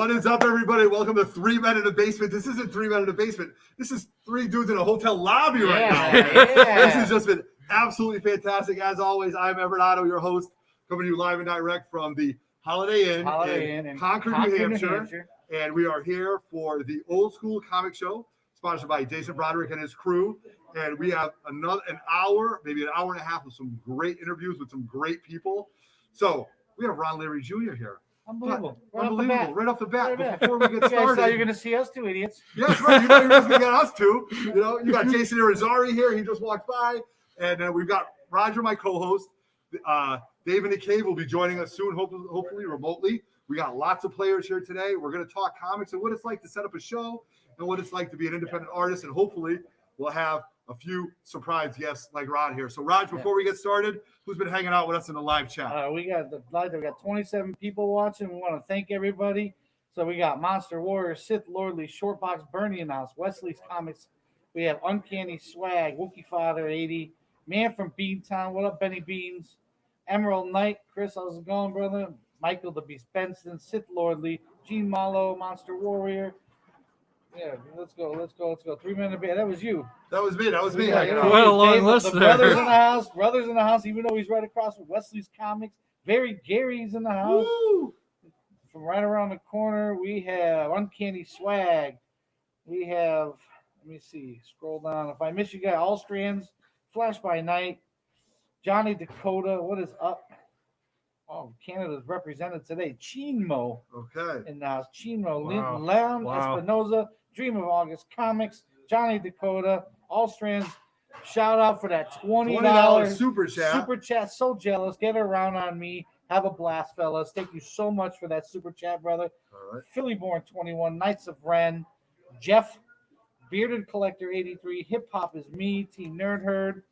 What is up, everybody? Welcome to 3 Men in a Basement. This isn't 3 Men in a Basement. This is 3 dudes in a hotel lobby right now. This has just been absolutely fantastic. As always, I'm Everett Otto, your host, coming to you live and direct from the Holiday Inn in Concord, New Hampshire. And we are here for the Old School Comic Show, sponsored by Jason Broderick and his crew. And we have an hour, maybe an hour and a half of some great interviews with some great people. So we have Ron Leary Jr. here. Unbelievable. Right off the bat. Before we get started. You're going to see us two idiots. Yes, right. You know you're just going to get us two. You know, you got Jason Irizarry here. He just walked by. And then we've got Roger, my co-host. Dave and the Cave will be joining us soon, hopefully remotely. We got lots of players here today. We're going to talk comics and what it's like to set up a show and what it's like to be an independent artist. And hopefully we'll have a few surprise guests like Rod here. So, Raj, before we get started, who's been hanging out with us in the live chat? We got 27 people watching. We want to thank everybody. So we got Monster Warrior, Sith Lordly, Shortbox, Bernie in the house, Wesley's Comics. We have Uncanny Swag, Wookie Father 80, Man from Beantown. What up, Benny Beans? Emerald Knight, Chris, how's it going, brother? Michael the Beast Benson, Sith Lordly, Gene Mallow, Monster Warrior. Yeah, let's go. 3 Men in a Basement. That was you. That was me. Yeah, you know. Quite a long list the there. brothers in the house, even though he's right across from Wesley's Comics. Gary's in the house. Woo! From right around the corner, we have Uncanny Swag. We have, let me see, scroll down. If I miss you guys, All Strands, Flash by Night, Johnny Dakota. What is up? Oh, Canada's represented today. Chinmo. Okay. In the house. Chinmo. Wow. Leon Wow. Espinoza, Dream of August Comics, Johnny Dakota, All Strands. Shout out for that $20 super chat. Super chat. So jealous. Get around on me. Have a blast, fellas. Thank you so much for that super chat, brother. All right. Philly Born 21, Knights of Ren, Jeff, Bearded Collector 83, Hip Hop is Me, Team Nerd Herd.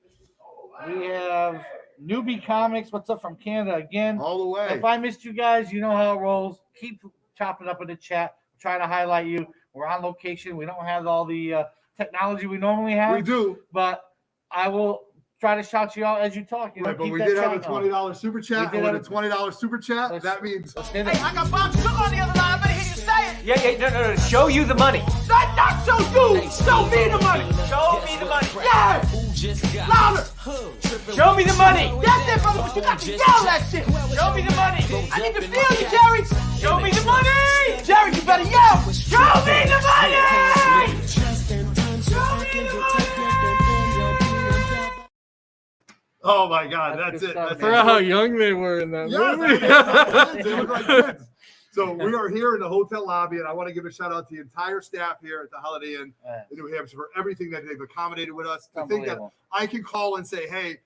We have Newbie Comics. What's up from Canada again? All the way. If I missed you guys, you know how it rolls. Keep chopping up in the chat. Try to highlight you. We're on location. We don't have all the technology we normally have. We do. But I will try to shout you out as you talk. You know, Right, but keep we that did have a chat going. $20 super chat. And with a $20 super chat, that means Let's hit it. Hey, I got Bob Sugar on the other line. I better hear you say it. Yeah, no. Show you the money. Not show you. Show me the money. Show me the money. Yeah. Louder. Show me the money. That's it, brother. But you got to yell that shit. Show me the money. I need to feel you, Jerry. Show me the money. Jerry, you better yell. Show me the money. oh my God, that's good it. stuff, That's man. I forgot how young they were in that Yes, movie. they look like kids. So we are here in the hotel lobby, and I want to give a shout out to the entire staff here at the Holiday Inn in New Hampshire for everything that they've accommodated with us. To think that Unbelievable. I can call and say, "Hey,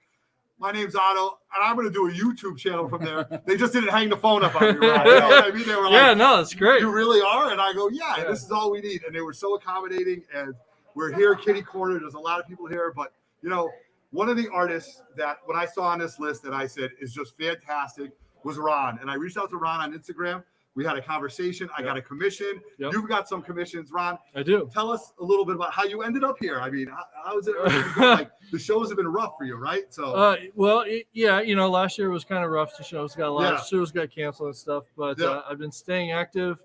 my name's Otto, and I'm going to do a YouTube channel from there." They just didn't hang the phone up on me, right? You know what I mean? They were Yeah, like, no, it's great. "You really are?" And I go, "Yeah, this is all we need." And they were so accommodating, and we're here, kitty corner. There's a lot of people here, but you know, one of the artists that when I saw on this list that I said is just fantastic was Ron, and I reached out to Ron on Instagram. We had a conversation. I got a commission. Yep. You've got some commissions, Ron. I do. Tell us a little bit about how you ended up here. I mean, how is it? Like the shows have been rough for you, right? So, Yeah, you know, last year was kind of rough. The shows got a lot Yeah. of shows got canceled and stuff, but Yeah. I've been staying active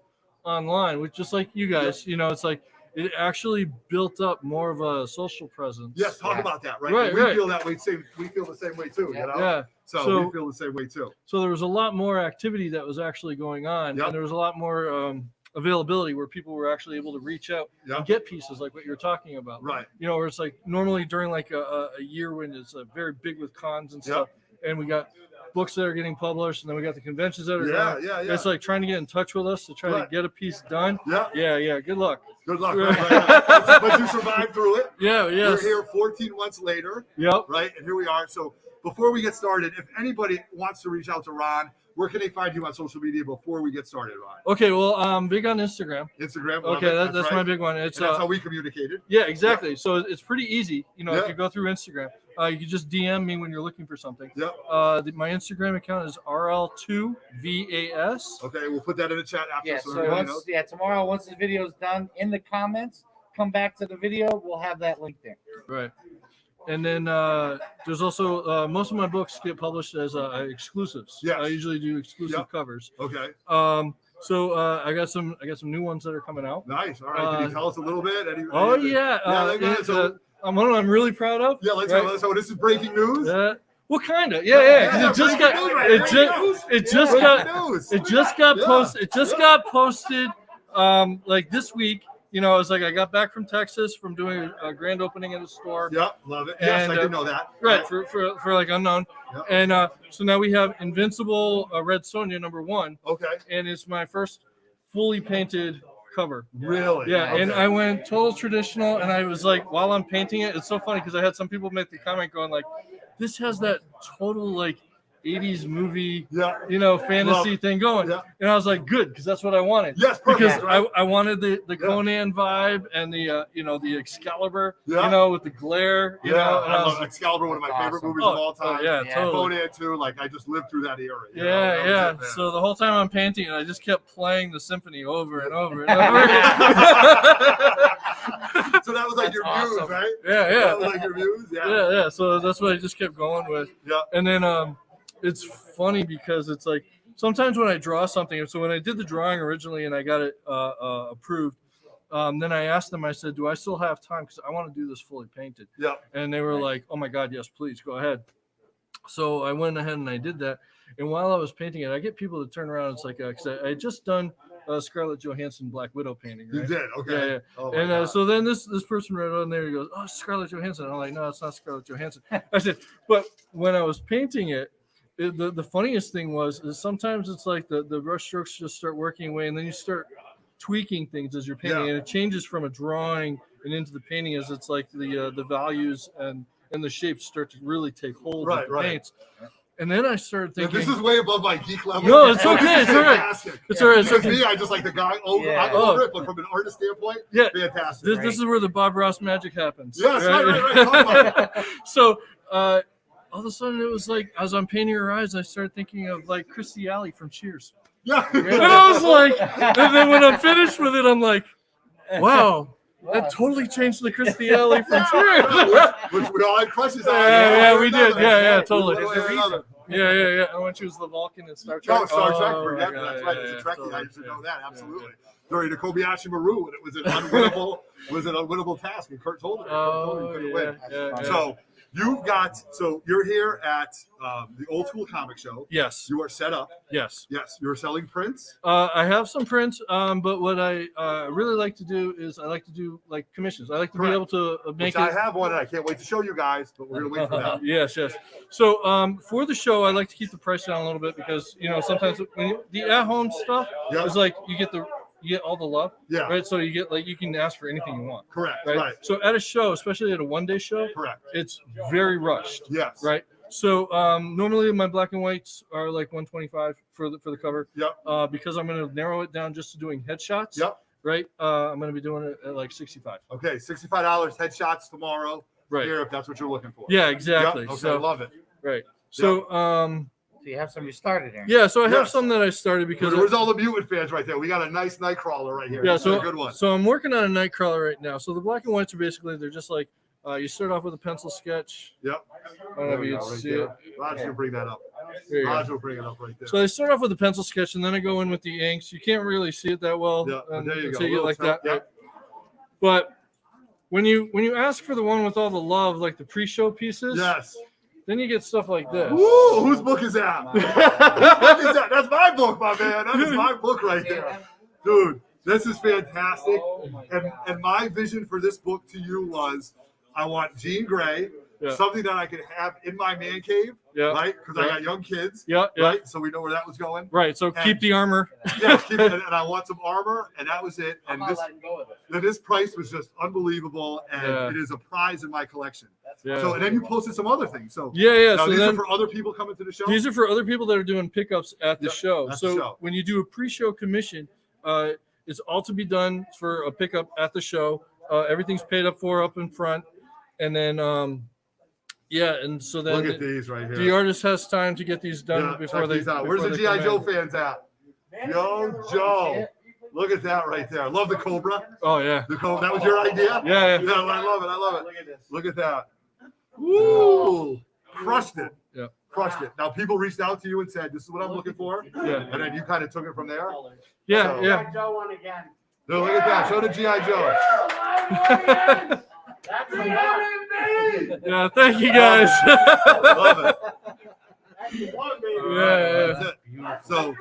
online, which just like you guys, you know, it's like it actually built up more of a social presence. yes, talk about that, right? Right, we right. feel that way. We feel the same way too. Yeah. You know? Yeah. So we feel the same way too. So there was a lot more activity that was actually going on, Yep. and there was a lot more availability where people were actually able to reach out Yep. and get pieces like what you're talking about. Right. You know, where it's like normally during like a year when it's very big with cons and stuff, and we got books that are getting published, and then we got the conventions that are going. Yeah. It's like trying to get in touch with us to try Right. to get a piece done. Yeah. Yeah. Good luck. Good luck. Right. But you survived through it. Yeah. We're Yes. here 14 months later. Yep. Right. And here we are. So before we get started, if anybody wants to reach out to Ron, where can they find you on social media before we get started, Ron? Okay. Well, I'm big on Instagram. Instagram. love Okay, it. that's right. my big one. It's And that's how we communicated. yeah, exactly. So it's pretty easy. You know, Yeah. if you go through Instagram, you can just DM me when you're looking for something. Yep. My Instagram account is RL2VAS. Okay, we'll put that in the chat after. Yeah, so so everybody once, knows. tomorrow, once this video is done, in the comments, come back to the video. We'll have that link there. Right. And then there's also most of my books get published as exclusives. Yes. I usually do exclusive Yep. covers. Okay. So I got some new ones that are coming out. Nice. All right. Can you tell us a little bit? Oh yeah. I'm one I'm really proud of. Yeah, let's right? So this is breaking news. Well, kind of. Yeah. Because it just got posted. It just got posted. Like this week. You know, it's like I got back from Texas from doing a grand opening at a store. Yep, love it. Yes, I did know that. Right, for like unknown. Yep. And so now we have Invincible Red Sonja #1. Okay. And it's my first fully painted cover. Really? Yeah, okay. and I went total traditional, and I was like, while I'm painting it, it's so funny because I had some people make the comment going like, this has that total like 80s movie, fantasy thing going. Yeah. And I was like, good, because that's what I wanted. Yes, perfect, because right? I wanted the Conan vibe and the the Excalibur, with the glare. You know, and I love Excalibur, one of my favorite movies of all time. Totally. Conan too. Like I just lived through that era. Yeah. So the whole time I'm painting it, I just kept playing the symphony over and over and over. So that was like your muse, right? Yeah. That was like your muse. Yeah. So that's what I just kept going with. Yeah. And then it's funny because it's like sometimes when I draw something, so when I did the drawing originally and I got it approved, then I asked them, I said, do I still have time? Because I want to do this fully painted. Yeah. And they were like, oh my God, yes, please go ahead. So I went ahead and I did that. And while I was painting it, I get people to turn around. It's like, because I had just done Scarlett Johansson Black Widow painting. Right? You did? Okay. Yeah. Oh and so then this person right on there, he goes, oh, Scarlett Johansson. And I'm like, no, it's not Scarlett Johansson. I said, but when I was painting it, the funniest thing is sometimes it's like the brush strokes just start working away, and then you start tweaking things as you're painting, and it changes from a drawing and into the painting as it's like the values and the shapes start to really take hold of the paints. And then I started thinking, this is way above my geek level. No, it's okay. It's all right. It's all right. It's okay. Me, I just like the guy over it, but from an artist standpoint, fantastic. This is where the Bob Ross magic happens. Yes, right. So all of a sudden, it was like as I'm painting her eyes, I started thinking of like Christy Alley from Cheers. Yeah. And I was like, and then when I'm finished with it, I'm like, wow. That totally changed the Christy Alley from Cheers. Which we all had crushes on. Yeah, we did. Yeah, totally. Yeah. And when she was the Vulcan in Star Trek. Oh, Star Trek. Forget that. That's right. It's a Trekkie. I used to know that. Absolutely. During the Kobayashi Maru, when it was an unwinnable task, and Kurt told him. Couldn't win. So you're here at the Old School Comic Show. Yes. You are set up. Yes. You're selling prints. I have some prints, but what I really like to do is I like to do like commissions. I like to be able to make I have one, and I can't wait to show you guys, but we're gonna wait for that. Yes. So for the show, I like to keep the price down a little bit because sometimes the at-home stuff is like you get all the love, right? So you get you can ask for anything you want. Correct. Right. So at a show, especially at a one-day show, it's very rushed. Yes. Right. So normally my black and whites are like $125 for the cover. Yep. Because I'm going to narrow it down just to doing headshots. Yep. Right. I'm going to be doing it at like $65. Okay, $65 headshots tomorrow. Right. Here, if that's what you're looking for. Yeah, exactly. Yep. Okay, so, I love it. Right. So So you have some you started here. Yeah, so I have some that I started because where's all the mutant fans right there? We got a nice Nightcrawler right here. Yeah, so a good one. So I'm working on a Nightcrawler right now. So the black and whites are basically they're just like you start off with a pencil sketch. Yep. I don't know if you can see it. Roger will bring that up. Roger will bring it up right there. So I start off with a pencil sketch and then I go in with the inks. You can't really see it that well. Yeah, there you until go. you get like that. Yeah. Right? But when you ask for the one with all the love, like the pre-show pieces, then you get stuff like this. Ooh, whose book is that? Whose book is that? That's my book, my man. That is my book right there. Dude, this is fantastic. And my vision for this book to you was I want Jean Grey, something that I can have in my man cave, right? Because I got young kids, right? So we know where that was going. Right, so keep the armor. Yes, keep it. And I want some armor, and that was it. And this price was just unbelievable, and it is a prize in my collection. So, and then you posted some other things. So so these are for other people coming to the show? These are for other people that are doing pickups at the show. So when you do a pre-show commission, it's all to be done for a pickup at the show. Everything's paid up for up in front. And then, and so then look at these right here. The artist has time to get these done before they. Where's the G.I. Joe fans at? Yo, Joe. Look at that right there. I love the Cobra. Oh, yeah. The Cobra. That was your idea? Yeah. I love it. Look at this. Look at that. Woo! Crushed it. Yeah. crushed it. Now people reached out to you and said, "This is what I'm looking for," Yeah. and then you kind of took it from there. Yeah, So- yeah. Joe one again. No, look at that. Show the GI Joe. That's Yeah, thank you guys. Love it. Yeah, That's it. So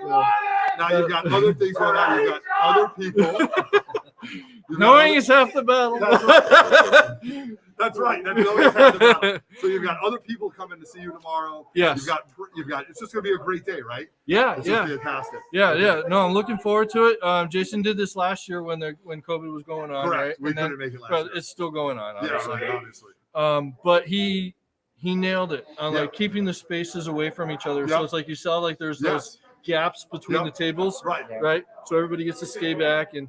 now you've got other things going on. You've got other people. You've got Knowing other- is half the battle. That's right. That's right. That's always half the battle. So you've got other people coming to see you tomorrow. Yes. You've got. It's just gonna be a great day, right? Yeah, It's yeah. just fantastic. Yeah. No, I'm looking forward to it. Jason did this last year when COVID was going on, Correct. right? We And then- couldn't make it last but year. it's still going on, Yeah, obviously. right, obviously. But he nailed it on Yeah. like keeping the spaces away from each other. Yep. So it's like you saw like there's those gaps between Yep. the tables, Right. right? So everybody gets to stay back and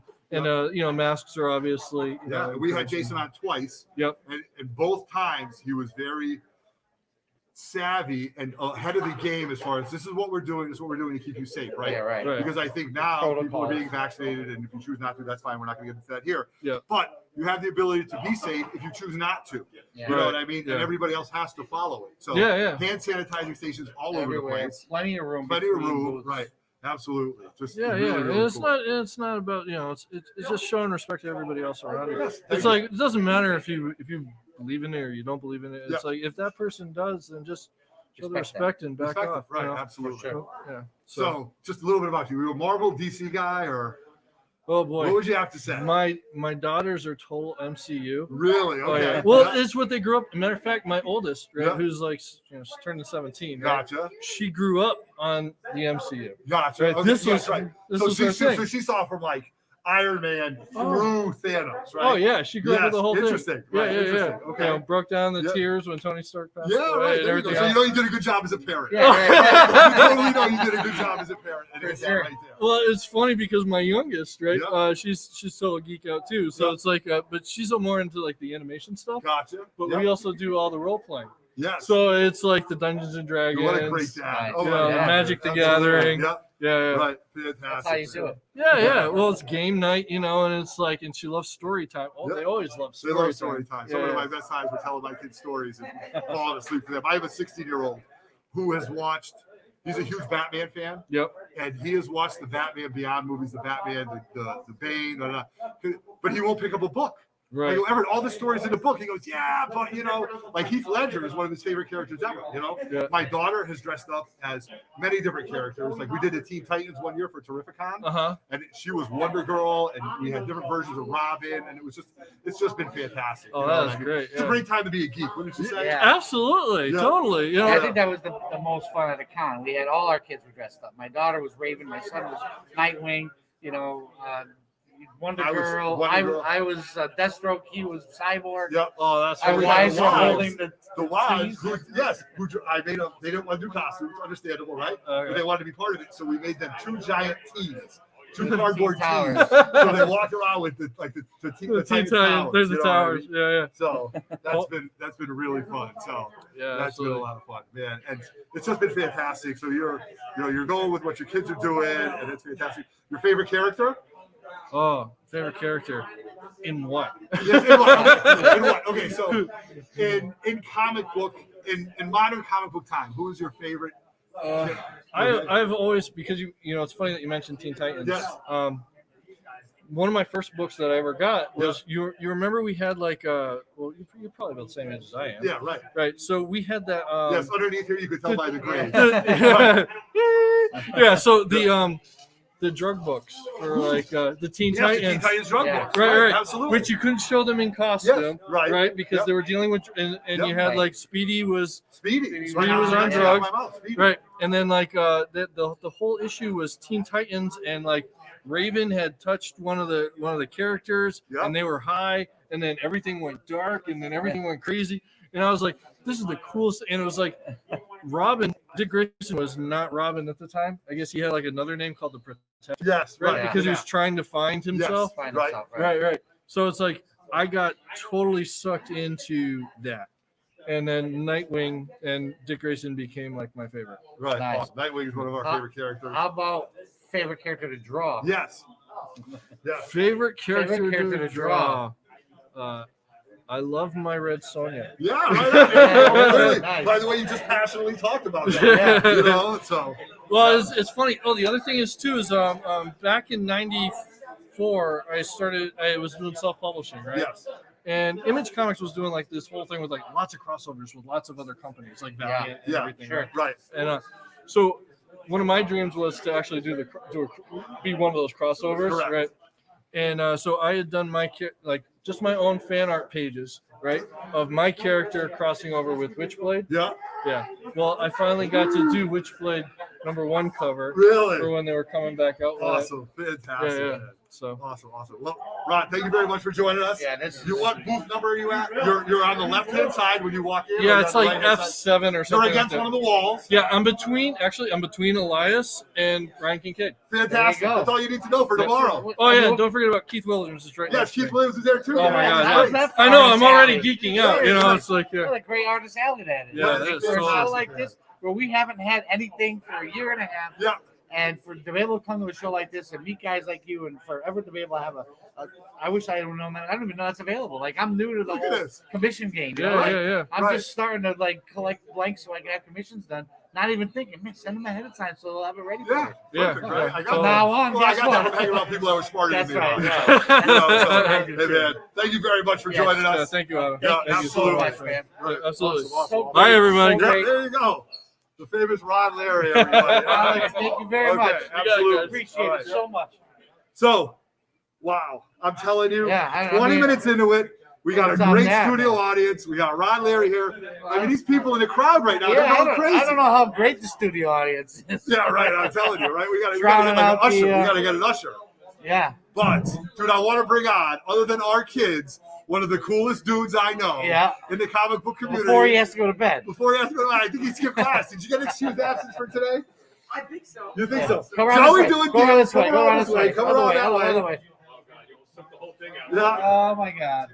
masks are obviously Yeah. And we had Jason on twice. Yep. And both times he was very savvy and ahead of the game as far as this is what we're doing. This is what we're doing to keep you safe, right? Yeah, right. Right. Because I think now people are Protocols. being vaccinated, and if you choose not to, that's fine. We're not going to get into that here. Yeah. But you have the ability to be safe if you choose not to. Yeah. You know Right. what I mean? Yeah. And everybody else has to follow it. So Yeah. hand sanitizing stations all over the Everywhere. place. Plenty of room. Plenty of between room. booths. Right. Absolutely. Just Yeah, really, yeah. really And it's cool. not about it's just showing respect to everybody else around you. Yes, thank It's you. like it doesn't matter if you believe in it or you don't believe in it. It's Yeah. like if that person does, then just show the Respect respect and back Respect it. off. Right. you know? Absolutely. sure. Yeah. So just a little bit about you. Were you a Marvel DC guy, or Oh what boy, would you have to say? my daughters are total MCU. Really? Oh Okay. yeah. Well, Yeah. it's what they grew up. Matter of fact, my oldest, right, Yeah. who's like she's turning 17. Right? Gotcha. She grew up on the MCU. Gotcha. Right, Okay, this yes, was- right. this so was she, her she thing. so she saw from like Iron Man Oh. through Thanos, right? Oh yeah, she grew up with Yes, the whole thing. interesting. Yeah, Right, yeah, interesting. yeah. Okay. You know, broke down the Yeah. tears when Tony Stark passed Yeah, away right. and There you go. everything So you else. know you did a good job as a parent. Yeah, right. You totally know you did a good job as a parent. And it's Sure. right there. Well, it's funny because my youngest, right? Yeah. She's still a geek out too. So Yeah. it's like, but she's more into like the animation stuff. Gotcha. But Yep. we also do all the role playing. Yes. So it's like the Dungeons and Dragons. what a great dad. Right. Oh, You my know, God. Magic the Absolutely. Gathering. Yep. Yeah, yeah. Right. Fantastic. That's how you do it. Yeah. Well, it's game night, and it's like, and she loves story time. Oh, Yeah. they always love They story love time. story time. Yeah, Some of yeah. my best times were telling my kids stories and falling asleep to them. I have a 16-year-old who has watched. He's a huge Batman fan, Yep. and he has watched the Batman Beyond movies, the Batman, the Bane, but he won't pick up a book. I Right. go, Everett, all the stories in the book. He goes, yeah, but like Heath Ledger is one of his favorite characters ever. Yeah. My daughter has dressed up as many different characters. Like we did the Teen Titans one year for Terrificon, Uh-huh. and she was Wonder Girl, and we had different versions of Robin, and it's just been fantastic. Oh, you know that what is I mean? great, It's a yeah. great time to be a geek, wouldn't you say? Yeah. Absolutely. Yeah. Totally. I think that was the most fun at the con. We had all our kids were dressed up. My daughter was Raven. My son was Nightwing. Wonder I was Girl. Wonder Girl. I was Deathstroke. He was Cyborg. Yep. Oh, that's Our we really had wives the were wives. holding the The wives, tees. I made them. They didn't want to do costumes, understandable, right? Okay. But they wanted to be part of it, so we made them two giant tees, two cardboard tees. Towers. So they walk around with the The Titan Teen Titans. towers, There's you the know what I towers. mean? Yeah. So that's been really fun. So Yeah. that's been a Absolutely. lot of fun, man. And it's just been fantastic. So you're going with what your kids are doing, and it's fantastic. Your favorite character? Oh, favorite character. In what? Yes, in what? In what? Okay, so in comic book, in modern comic book time, who is your favorite? I've always, because it's funny that you mentioned Teen Titans. Yes. One of my first books that I ever got was you remember we had like you're probably about the same age as I am. Yeah, right. Right. So we had that. Yes, underneath here you could tell by the grade. Yeah. So the drug books for like the Teen Yes, the Teen Titans. Titans drug Yeah. books. Right. Absolutely. Which you couldn't show them in costume, right. Because Yep. they were dealing with, and Yep. you had Right. like Speedy was Speedy. Speedy was on Yeah, drugs. my mouth, Speedy. right, and then like the whole issue was Teen Titans, and like Raven had touched one of the characters, Yep. and they were high, and then everything went dark, and then everything went crazy, and I was like, this is the coolest, and it was like Robin. Dick Grayson was not Robin at the time. I guess he had like another name called the Protector, Yes, right? right. Because he yeah. was trying to find himself. Find Right. himself, right? Right. So it's like I got totally sucked into that, and then Nightwing and Dick Grayson became like my favorite. Right. Nice. Awesome. Nightwing is one of our favorite characters. How about favorite character to draw? Yes. Yeah. Favorite character, character to to draw. I love my red Sonya. Yeah, right. Clearly. Nice. By the way, you just passionately talked about that. Yeah. You know, so. Well, it's funny. Oh, the other thing is too is back in '94, I was doing self-publishing, right? Yes. And Image Comics was doing like this whole thing with like lots of crossovers with lots of other companies like Valiant and Yeah. everything. Sure. Right? Right. And so one of my dreams was to actually be one of those crossovers, Correct. right? And so I had done just my own fan art pages, right, of my character crossing over with Witchblade. Yeah. Yeah. Well, I finally got to do Witchblade #1 cover for Really. when they were coming back out. With Awesome. it. Fantastic. Yeah. man. So. Awesome. Well, Ron, thank you very much for joining us. Yeah, this You is- what booth number are you at? You're on the left-hand side when you walk in. or Yeah, you're it's on the like right-hand side? F7 or You're something. against like one that. of the walls. Yeah, I'm between Elias and Ryan Kincaid. Fantastic. go. That's all you need to know for Yeah. tomorrow. Oh yeah, don't forget about Keith Williams is right Yes, next to Keith me. Williams is there too. Oh my man. God, How's That's that great. I know, I'm already Artist geeking out. You know, Yeah. it's like What a great artist alley that is. Yeah, that is For a show fantastic, like man. this, where we haven't had anything for a year and a half. Yeah. And to be able to come to a show like this and meet guys like you, and forever to be able to have I wish I had known that. I don't even know that's available. Like, I'm new to the Look at whole this. commission game. You yeah, know? Like, yeah. I'm Right. just starting to like collect blanks so I can have commissions done. Not even thinking, man, send them ahead of time so they'll have it ready. Yeah. For Yeah. Perfect, right? I you. got From that. now on, Well, I guess got that what? from hanging around people that were smarter That's than me. right. You know, right. you know, so, I do hey, too. man, thank you very much for Yes. joining Yeah, us. thank you, Adam. Yeah, Thank you so absolutely. much, man. man. Right, absolutely. Awesome. Bye, everybody. So Yeah, great. there you go. The famous Ron Larry, everybody. Alex, thank you very much. Absolutely. Appreciate All it right. so much. So, wow, I'm telling you, Yeah, I 20 mean, minutes into it, we got a it's on great that, studio man. audience. We got Ron Larry here. I mean, these people in the crowd right now, Yeah, they're I going don't, crazy. I don't know how great the studio audience is. Yeah, right. I'm telling you, right? We got to Drowning get like an out the, usher. We got to get an usher. Yeah, But, dude, I want to bring on, other than our kids, one of the coolest dudes I know yeah. in the comic book community. Before he has to go to bed. Before he has to go, I think he skipped class. Did you get excused absence for today? I think so. You think so? Go around Joey this way. doing Go around deals. this way. Come Go around around this this way. way. Come Other around way. that Other way. way. Yeah. Oh my God.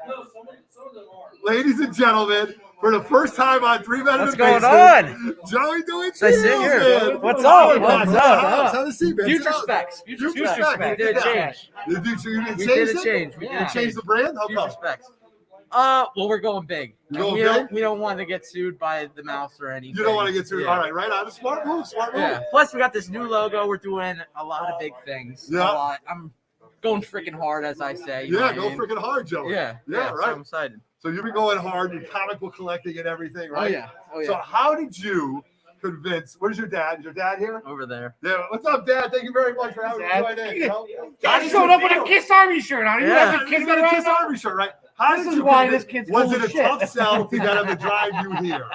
No, some of them are. Ladies and gentlemen, for the first time on 3 Men in What's the going Basement, Joey doing Nice to deals, see you. man. What's Oh, up? God. What's up? Have a seat, man. Future Sit down. specs. Future Future specs. specs. We did a change. You didn't We change did a it? change. We You did a didn't change change. the brand? How Future come? specs. Well, we're going big. You going big? We don't want to get sued by the mouse or anything. You don't want to get too. Yeah. All right, on. Smart move. Yeah. Plus, we got this new logo. We're doing a lot of big things. Yeah. A lot. I'm going freaking hard, as I say. you know Yeah, what I go mean? freaking hard, Joey. Yeah. Yeah, So right. I'm excited. So you've been going hard. You're comic book collecting and everything, right? Oh yeah. Oh yeah. So how did you convince? Where's your dad? Is your dad here? Over there. Yeah. What's up, Dad? Thank you very much for having me Dad. join in. You know? Dad showed up with a Kiss Army shirt on. You Yeah. have a He's kid got a right Kiss now? Army shirt, right? How This did is you why convince- this kid's Was cool it as a shit. tough sell to get him to drive you here?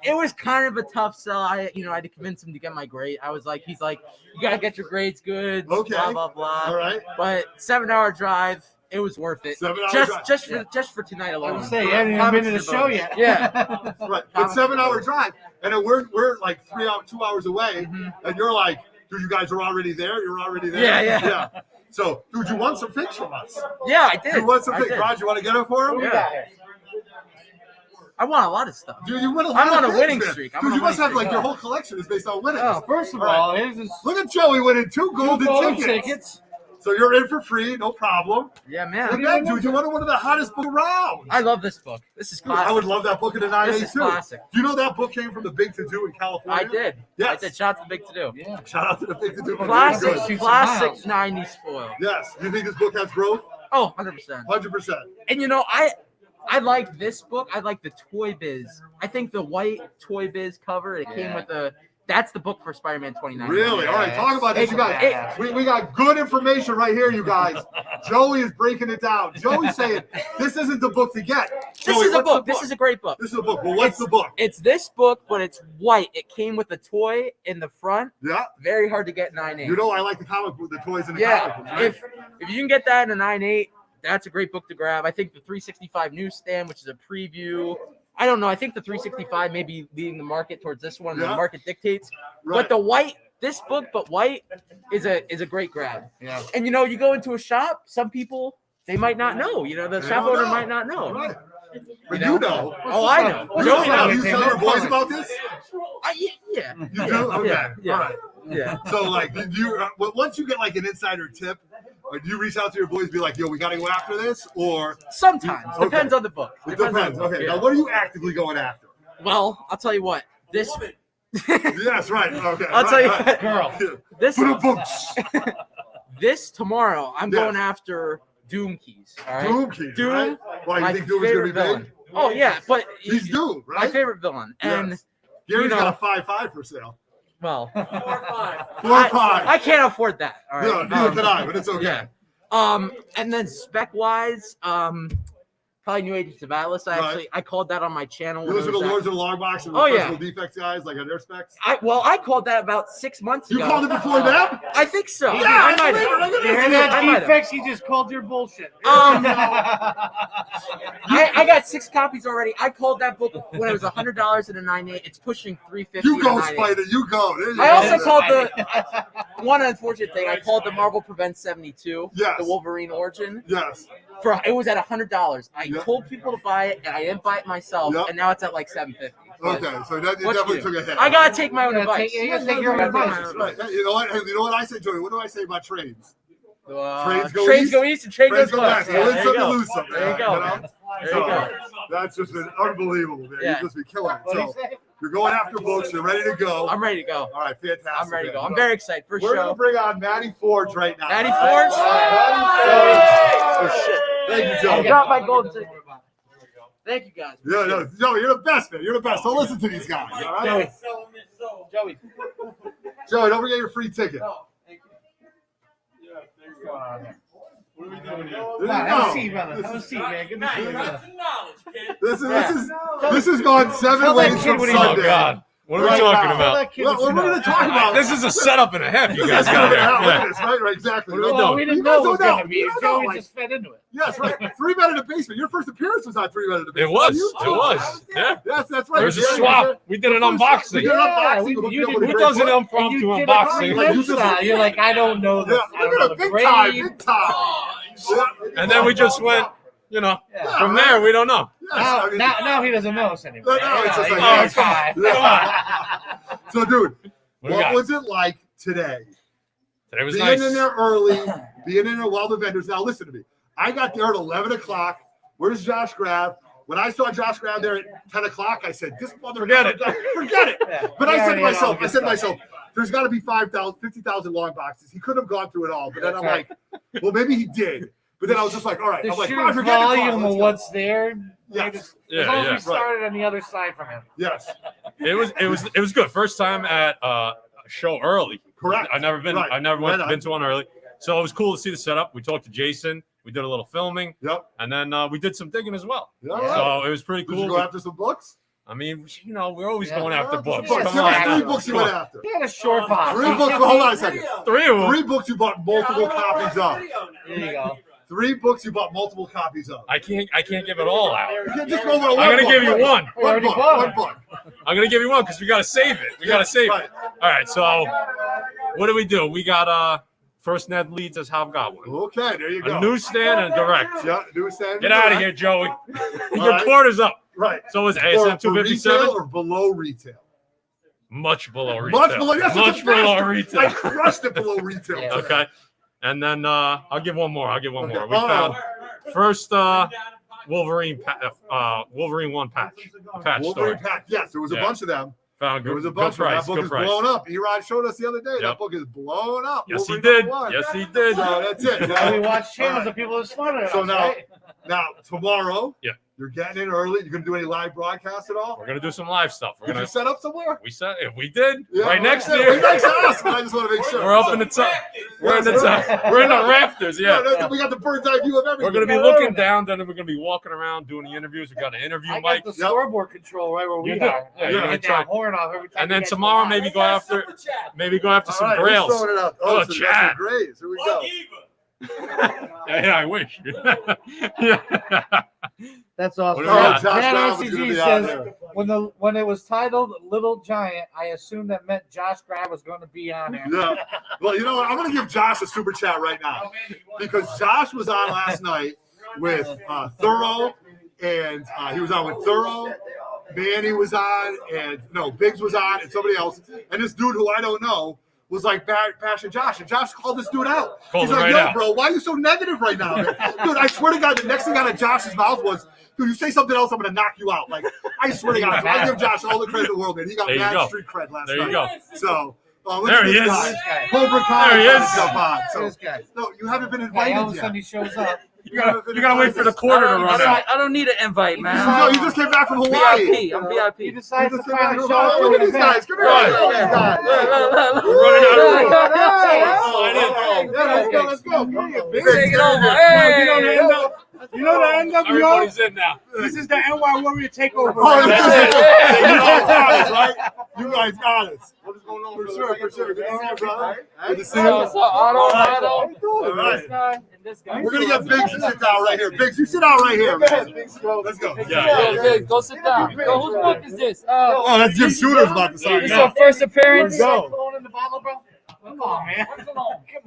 It was kind of a tough sell. I had to convince him to get my grade. I was like, he's like, you gotta get your grades good. Okay. Blah blah blah. All right. But 7-hour drive, it was worth it. 7 hour drive. Just for tonight I alone. was saying, you haven't even been to the show yet. Yeah. Right. It's 7 hour drive, and then we're like 2 hours away, Mhm. and you're like, dude, you guys are already there. You're already there. Yeah. So, dude, you want some pics from us? Yeah, I did. You want some I pics? did. Rod, you want to get them for him? Yeah. I want a lot of stuff. Dude, you win a lot I'm on of a things, winning man. streak. I'm Dude, on you a must have winning like streak. your whole collection is based on winning. Oh, First of All right. all, here's his Look at Joey winning 2 golden golden tickets. tickets. So you're in for free, no problem. Yeah, And man. then, dude, you want one of the hottest books around. I love this book. This is Dude, I classic. would love that book in the 9A This is too. classic. Do you know that book came from the Big To Do in California? I did. Yes. I did. Shout out to Big To Do. Yeah. Shout out to the Big To Do. Classic, Good. Shoot some classic miles. 90s spoil. Yes. Do you think this book has growth? Oh, 100%. 100%. And I like this book. I like the Toy Biz. I think the white Toy Biz cover, it came with that's the book for Spider-Man 29. Really? All right, talk about this, you guys. It- We got good information right here, you guys. Joey is breaking it down. Joey's saying this isn't the book to get. This Joey, is a what's the book. This is a great book. This is a book. Well, what's the book? It's this book, but it's white. It came with a toy in the front. Yeah. Very hard to get 9.8. You know I like the comic book, the toys in the Yeah, comic books, right? if you can get that in a 9.8, that's a great book to grab. I think the 365 newsstand, which is a preview. I don't know. I think the 365 may be leading the market towards this one. Yeah. The market dictates. Right. But the white, this book, but white, is a great grab. Yeah. And you go into a shop. Some people they might not know. The They shop don't know. know. might not know. Right. But You you know? know. Oh, I know. What's Joey this Have about? you tell your boys about this? Yeah. You do? Okay. Yeah. All right. Yeah. So, like, once you get like an insider tip Or do you reach out to your boys, be like, "Yo, we got to go after this," or Sometimes Okay. depends on the book. it on the depends? book, Okay, yeah. now what are you actively going after? Well, I'll tell you what. This Yes, right. Okay, I'll tell you right. what. Girl. This Books. this tomorrow, I'm Yes. going after Doom Keys. All right. Doom Keys, Doom. right? Why, you My think Doom is going to favorite be villain. big? Oh yeah, but He's Doom, my right? favorite villain. And Yes. Gary's know- got a 5.5 for sale. well, 4.5. I can't afford that. All right. No, neither can I, but it's okay. Yeah. And then spec wise, probably New Agents of Atlas. Right. I called that on my channel. You when listen it to was Lords of the Longbox and the Oh, yeah. Pressable Deffects guys, like on their specs? I called that about 6 months You ago. called it before them? I think so. Yeah, I might believe it. have. Look at You hear this. that, I might have. Defects? He just called your bullshit. I got 6 copies already. I called that book when it was $100 in a 9.8. It's pushing $350. You in a go, 9.8. Spider. You go. There you I go. also called the one unfortunate thing. I called the Marvel Prevent 72, Yes. the Wolverine origin. Yes. It was at $100. I Yeah. told people to buy it, and I didn't buy it myself. Yeah. And now it's at like $750. But Okay, so that, you what you definitely do? took a hit. I gotta take my own You gotta advice. take- you gotta take your own advice. Right. You know what? Hey, you know what I say, Joey? What do I say about trains? Trains go trains east, go east and train Trains goes go west. west. Yeah, You win there some, you you go. lose some. There you man, go. know? There So, you go. that's just been unbelievable, man. Yeah. You've just been killing it. What do you So say? you're going after books. You're ready to go. I'm ready to go. All right, fantastic. I'm ready to go. man. I'm very excited. First We're going show. to bring on Matty Forge right now. Matty all Forge? right? Oh shit. Thank you, I Joey. got my golden ticket. Thank you guys. Yeah, no, Joey, you're the best, man. You're the best. Don't listen to these guys. All right? Joey. Joey, don't forget your free ticket. Come There on, you have a go. seat, brother. Have a seat, man. Good to see you, brother. This has gone 7 Tell that ways kid from what he Sunday. Oh God, what are we Right talking now. Tell about? that kid Well, what you we're going know. to talk about This is a setup and a half. You This guys is got look here. at Yeah. this, right? Right, exactly. What are we Well, doing? we You didn't guys know it was don't know. going to be. You don't know, Joey like- just fed into it. Yes, right. 3 Men in the Basement. Your first appearance was on 3 Men in the It Basement. was. You It too. was. Yeah. Yes, that's right. There's a Yeah, swap. We did an We unboxing. did an Yeah, unboxing. we- We hooked you you up did- with a Who great does an book. impromptu And you did a unboxing? Like, you great just- style. You're like, I don't know Yeah, this. I don't look know at the a big grade. time, big time. Yeah. And then we just went, you know, Yeah. from there we don't know. Yes, I mean- Now he doesn't know us anymore. No, it's just like, Yeah, oh, it's fine. Yeah. So, dude, What we what got? was it like today? Today was Being nice. in there early, being in there while the vendors. Now, listen to me. I got there at 11 o'clock. Where's Josh Grab? When I saw Josh Grab there at 10 o'clock, I said, this mother. Forget it. Forget it. Yeah. But We I said already to had all myself, the good stuff. there's got to be 50,000 long boxes. He couldn't have gone through it all. But then That's I'm like, well, maybe he did. But then I was just like, all right. The I'm like, sheer Roger, get in the car. volume Let's of go. what's there. Yes. As Yeah, long as yeah. we started on the other side from him. Yes. It was good. First time at a show early. Correct. I've never been. Right. I never Right on. been to one early. So it was cool to see the setup. We talked to Jason. We did a little filming, Yep. and then we did some digging as well. Yeah. So it was pretty Did you cool. go after some books? I mean, you know, we're always Yeah. going after Yeah, books. books. Come Give on, us now. 3 books you Come went on. after. He had a short box. 3 books. Hold on a second. 3 of them. 3 books you bought multiple copies of. There you go. 3 books you bought multiple copies of. I can't give it all out. You can't just go over I'm gonna give you one. We One already book. bought One it. book. I'm gonna give you one because we gotta save it. We gotta save Right. it. All right. So what do? We got first Ned leads us Hobgoblin, Okay, there you go. a newsstand and a direct. Yeah, newsstand. Get out of here, Joey. Your right. quarter's up. Right. So is For ASM retail 257 or below retail? much below retail. Much below. Yes, Much it's the best. below I retail. crushed it below retail. Yeah. Okay. And then I'll give one more. Okay. We Oh. found first Wolverine 1 patch. Patch Wolverine story. pack. Yes, there was a Yeah. bunch of them. Found There good, was a good bunch of them. price. That book Good is price. blown up. Erod showed us the other day. Yep. That book is blown up. Yes, he Wolverine did. #1. Yes, he did. So that's it. Now we Now, watch channels of people that are smarter than So us, now- right? now tomorrow, Yeah. you're getting in early. You're gonna do any live broadcasts at all? We're gonna do some live stuff. We're Did you gonna. set up somewhere? We said if we did Yeah, right next to Right you. next to us. I just want to make sure. We're up in the top. We're in the top. We're in the rafters. Yeah, Yeah. we got the bird's eye view of everything. We're gonna be looking down. Then we're gonna be walking around doing the interviews. We got an interview I mic. got the scoreboard control right where we You do. are. Yeah, I you're get gonna that try. horn off every time. And you then guys tomorrow go maybe live. go after some All right, grails. who's throwing it up? Oh, so that's Chad. Grays. Here we go. Yeah, I wish. Yeah. That's awesome. What do we got? Josh Chad Brown was gonna RCG be out says there. when it was titled Little Giant, I assumed that meant Josh Grab was going to be on there. Yeah. Well, you know what? I'm going to give Josh a super chat right now because Josh was on last night with Thoro, and he was on with Thoro. Manny was on, and no, Biggs was on, and somebody else. And this dude who I don't know was like bashing Josh, and Josh called this dude out. Called He's him like, right yo, out. bro, why are you so negative right now, man? Dude, I swear to God, the next thing out of Josh's mouth was, dude, you say something else, I'm going to knock you out. Like, I swear to God, so I give Josh all the credit in the world, man. He got There you mad go. street cred last There night. you go. So, look There at he this is. guy. Cobra Kai There he trying to is. jump on. So, This guy. no, you haven't been All invited of a yet. sudden he shows up. You gotta wait for the I quarter to don't, run I out. don't, I don't need an invite, man. No, you just came back from Hawaii. VIP. I'm He VIP. decides You to just came back finally from show up Hawaii. to Look an at these event. guys. Come here. Look at these guys. We're running out of room. Yeah, let's go. Take it over. Hey. You know the NWO? Everybody's in now. This is the NY Warrior Takeover. Oh, That's it. it. You guys got us, right? You guys got us. What is going on? For sure. Good to see you, brother. Good to see you. What's up, Otto? All right. This guy and this guy. We're gonna get Biggs to sit down right here. Biggs, you sit down right here, man. Let's go. Yeah. Go sit down. Yo, whose book is this? Oh, that's Jim Shooter's about to sign. This is now. our first appearance. Go. Throwing in the bottle, bro. Come on, man. Come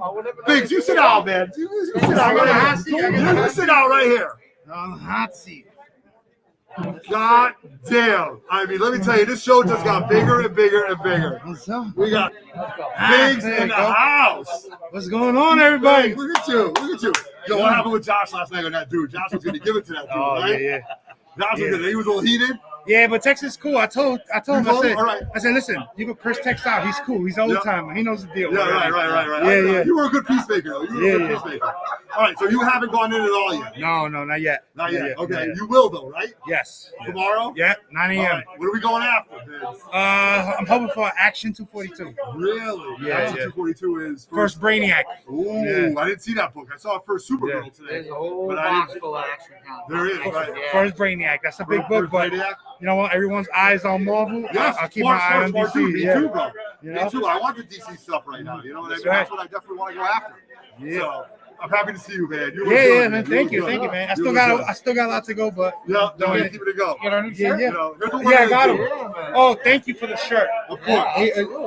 on, whatever. Biggs, you sit down, man. You sit down right here. You sit down right here. On the hot seat. God damn. I mean, let me tell you, this show just got bigger and bigger and bigger. We got Biggs in the house. What's going on, everybody? Look at you. Look at you. Yo, what happened with Josh last night on that dude? Josh was going to give it to that dude, right? yeah. Josh was he was a little heated. Yeah, but Tex is cool. I told him, told him? All right. I said, listen, you can curse Tex out. He's cool. He's old timer. He knows the deal. Yeah, right. Yeah. You were a good peacemaker, though. You were a good peacemaker. All right, so you haven't gone in at all yet? No, not yet. Not yet. Okay, Not yet. you will, though, right? Yes. Tomorrow? Yeah, 9 All a.m. right. What are we going after, Biggs? I'm hoping for Action 242. Really? Yeah, Action yeah. 242 is First Brainiac. Ooh, Yeah. I didn't see that book. I saw it first Supergirl today. There's a whole But I box didn't- full of action comics. There is, right? Yeah. First Brainiac. That's a big book, but you Brainiac? know what? Everyone's eyes on Marvel. Yes, I'll keep my eye on smart DC. too. Me Yeah. too, bro. You Me know? too. I want the DC stuff right now. You know what I mean? That's right. That's what I definitely want to go after. Yeah. So I'm happy to see you, man. You look Yeah, good, yeah, man. Thank you, man. I still got a lot to go, but Yeah, No, no, yeah. keep it to go. Get our new Yeah, shirt? yeah. You know, here's what we're yeah, I got gonna him. do. Oh, thank you for the shirt. Of course.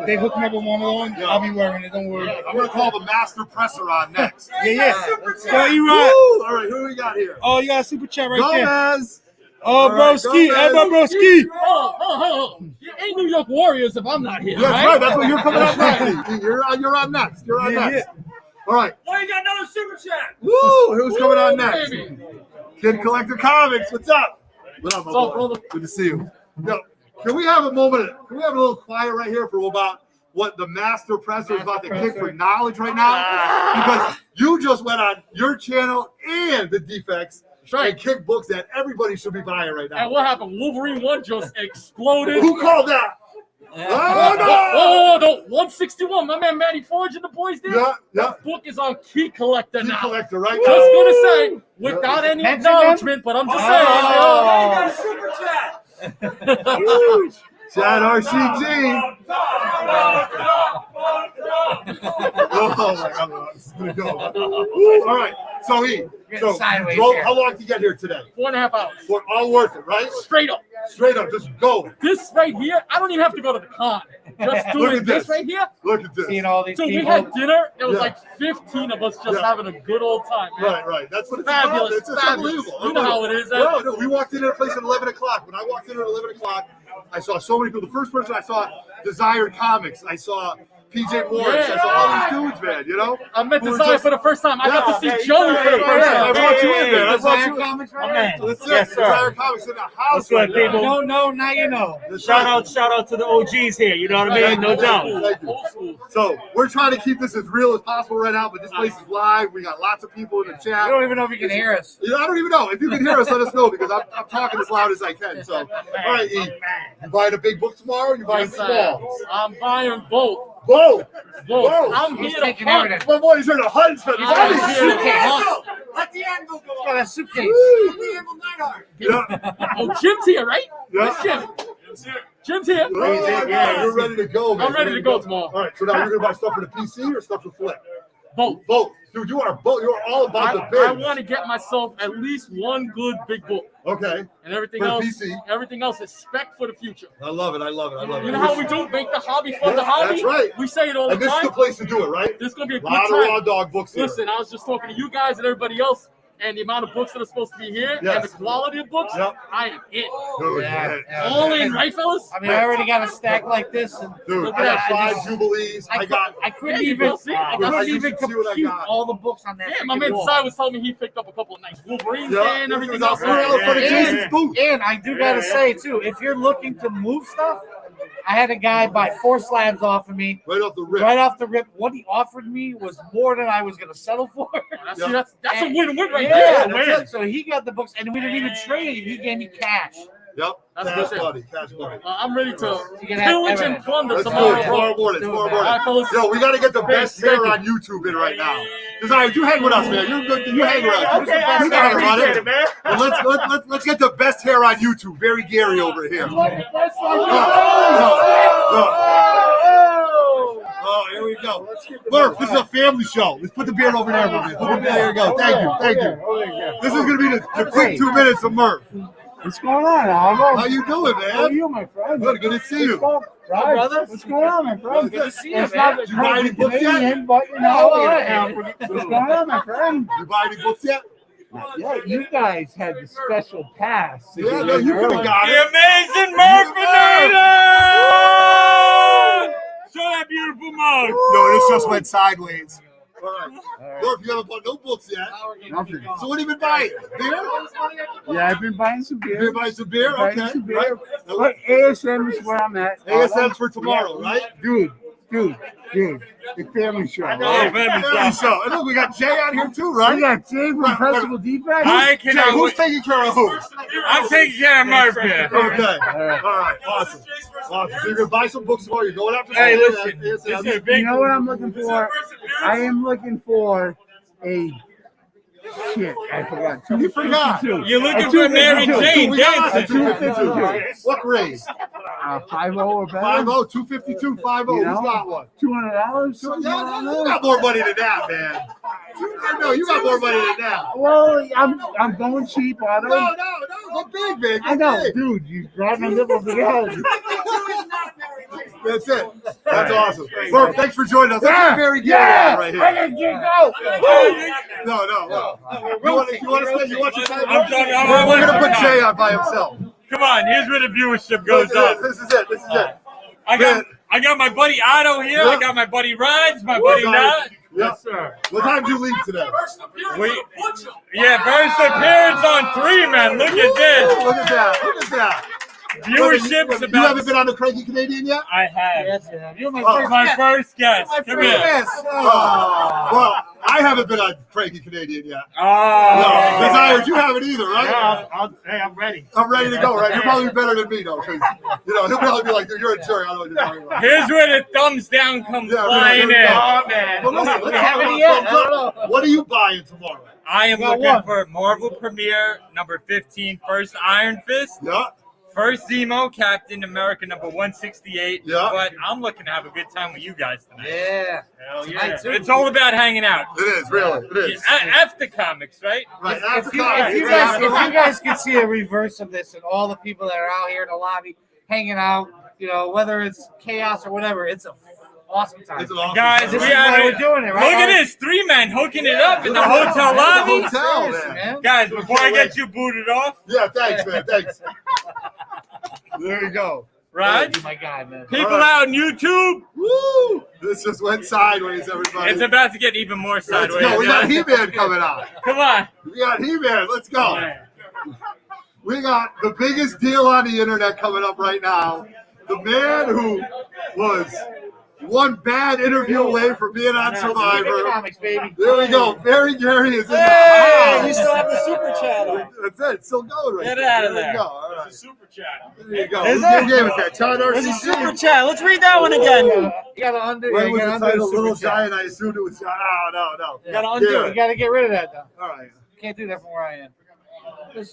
They hooked me up with one on. Yeah. I'll be wearing it. Don't worry. I'm gonna call the master presser on next. Yeah. Yo, Woo! E-Rod. All right, who do we got here? Oh, you got a super chat right there. Gomez. Oh, All right, broski. Gomez. Hey, broski. Oh. You ain't New York Warriors if I'm not here, That's right? right. That's what you're coming up next. You're on next. You're on Yeah, next. All right. Why you got another super chat? Woo! Who's coming on next? Baby. Kid Collector Comics. What's up? What up, my What's up, boy? brother? Good to see you. Yo, can we have a moment? Can we have a little quiet right here for about what the master presser is about to kick for knowledge right now? Because you just went on your channel and the defects and kicked books that everybody should be buying right now. And what happened? Wolverine 1 just exploded. Who called that? Oh, no! Oh, the 161. My man Matty Forge and the boys did. Yeah. That book is on Key Collector Key now. Collector, right? Just gonna say, without any Mention acknowledgement, but I'm just saying. Chad RCG. Oh my God, it's gonna go. Woo, all right, so Getting sideways Joel, here. how long did you get here today? 4.5 hours. For all worth it, right? Straight up. Straight up, just go. This right here, I don't even have to go to the con. Just Look doing at this this. right here. Look at this. Seeing all these So we people. had dinner. There was Yeah. like 15 of us just Yeah. having a good old time, man. Right. That's what it's Fabulous, about. It's fabulous. unbelievable. You know how it is, eh? No, we walked in at a place at 11 o'clock. When I walked in at 11 o'clock, I saw so many people. The first person I saw, Desired Comics. I saw PJ Morris. I saw all these dudes, man, you know? I met Who were Desire just- for the first time. I got to Yeah. see Joey for the first Yeah, I time. brought you in there. I brought Desire you in. Comics, right? Man. That's it. Yes, sir. Desire Comics in the house. What's good, right now. people? Don't know, now you know. That's Shout right. out to the OGs here. You know what I mean? No doubt. Thank you. Old school. So we're trying to keep this as real as possible right now, but this place is live. We got lots of people in the chat. I don't even know if you can hear us. Yeah, I don't even know. If you can hear us, let us know because I'm talking as loud as I can. So, all right, E, you buying a big book tomorrow or you buying Yes, I am. small? I'm buying both. Both. Both. Whoa. I'm He's here to taking hunt. everything. My boy's here to hunt. I'm here to hunt. Let the angle go Got a suitcase. Yeah. Oh, Jim's here, right? Yeah. Where's Jim? Jim's here. Yeah, you're ready to go, man. I'm ready to go tomorrow. All right, so now you're gonna buy stuff for the PC or stuff for Flip? Both. Both. Dude, you are both. You're all about the I biz. want to get myself at least one good big book, Okay. and everything For the else. PC. Everything else is spec for the future. I love it. I love it. I love it. You know how we do make the hobby fun. The Yeah, hobby. that's right. We say it all the And this is time. the place to do it, right? This is gonna be a A good lot of raw time. dog books here. Listen, I was just talking to you guys and everybody else, and the amount of books that are supposed to be here and Yes. the quality of books, Yep. I am in. Dude, Yeah. All in, right, fellas? I mean, I already got a stack like this, and Dude, look I at got that. 5 Jubilees. I got. I couldn't Yeah, you even, will see. I Dude, couldn't you even should see what I compute got. all the books on that. Yeah, my freaking man wall. Sai was telling me he picked up a couple of nice Wolverines Yeah, and everything this else. was out in front of Yeah. Jason's booth. And I do gotta say too, if you're looking to move stuff, I had a guy buy 4 slabs off of me Right off the rip. right off the rip. What he offered me was more than I was gonna settle for. That's a win-win right Yeah, there. that's it. So he got the books, and we didn't even trade. He gave me cash. Yep. That's Cash good. money. Cash money. I'm ready to You can have pillage everything. and plunder Let's do tomorrow, it bro. tomorrow morning. Do it, Tomorrow man. All right, morning. fellas. Yo, we got to get the best Thank hair you. on YouTube in right now. Desire, you hang with us, man. You're good. You hang with us. Okay, You got it, appreciate brother. it, man. Well, let's get the best hair on YouTube. Very Gary over here. Oh, here we go. Murph, this is a family show. Let's put the beard over there, man. There you go. Thank you. Thank you. This is going to be the quick 2 minutes of Murph. What's going on, Alvaro? How you doing, How are man? you, my friend? Good to see you. Right. brother? What's going on, my friend? Good to see you, It's man. not You buy any books yet? Canadian, but you know, what's going on, my friend? You buy any books yet? Yeah, you guys had the special pass. Yeah, no, you could have got The it. amazing Murphinator! Show that beautiful mug. No, this just went sideways. All right. Murph, you haven't bought no books yet. Nothing. So what have you been buying? Beer? Yeah, I've been buying some beer. You buying some beer? Buying Okay. some beer. Right. But ASM is where I'm at. ASM's for tomorrow, right? Dude, the family show. Family show. And look, we got Jay on here too, right? We got Jay from Pressable Deffects. I Jay, cannot who's wait. taking care of who? I'm taking care of Murphy. Okay. All right. Awesome. So you're gonna buy some books tomorrow. You're going after Hey, some listen. ASM. This is a big. You know what I'm looking for? I am looking for a shit. I forgot. You forgot. 252. You're looking A for Mary 252. Jane We got dancing. 252. What grade? 50 or better. 50, 252, 50. You know? Who's got one? $200. something Yeah, like you that. got more money than that, man. No, you got more money than that. Well, I'm going cheap, Otto. No, go big, man. Go I know, big. dude. You drive my nipples together. That's it. That's awesome. Murph, thanks for joining us. That's Yeah. a very Gary right here. I can go. No. You want to stay? You want your time? I'm done. We're gonna put Jay on by himself. Come on, here's where the viewership goes up. This is it. I got my buddy Otto here. I got my buddy Rides, my buddy Nat. Yes, sir. What time did you leave today? Yeah, first appearance on 3, man. Look at this. Look at that. Viewership's You about. haven't been on the Cranky Canadian yet? I have. Yes, yeah. You're my Oh, first My guest. first guest. Come here. Yes. Well, I haven't been on Cranky Canadian yet. No, Oh. Desires, you haven't either, right? Hey, I'm ready. I'm ready to go, right? You're probably better than me, though, because, he'll probably be like, dude, you're a jerk. I don't know what you're talking about. Here's where the thumbs down comes Yeah, flying there we in. go. Oh, man. Well, listen, let's Have talk any about yet? thumbs I don't up. What are you buying tomorrow? I am Got looking one. for Marvel Premiere number 15, first Iron Fist, Yeah. first Zemo, Captain America number 168. Yeah. But I'm looking to have a good time with you guys tonight. Yeah. Hell yeah. Tonight, too. It's all about hanging out. It is, really. It is. After comics, right? Right. If you guys could see a reverse of this and all the people that are out here in the lobby hanging out, whether it's chaos or whatever, it's a awesome time. It's an awesome Guys, time. This we is have why it. we're doing it, right? Look at this, 3 men hooking it up in the hotel lobby. Hotel, Yes, man. man. Guys, before I get you booted off, Yeah, thanks, man. Thanks. There you go. right? You're my guy, man. People All right. out on YouTube, Woo! This just went sideways, everybody. it's about to get even more Let's sideways. go. We got guys. He-Man coming on. Come on. We got He-Man. Let's go. We got the biggest deal on the internet coming up right now. The man who was one bad interview away from being on Survivor. Comics, baby. There we go. Very Gary is in the Hey, house. you still have the super chat on. That's it. It's still going right Get there. out of There there. you go. All right. Super chat. There you go. Is Who it? gave us that? John RCC. chat. Let's read that one again. You gotta undo. What You was gotta the undo title? the super Little chat. Giant. I assumed it was. No. You gotta undo. Yeah. You gotta get rid of that though. All right. Can't do that from where I am.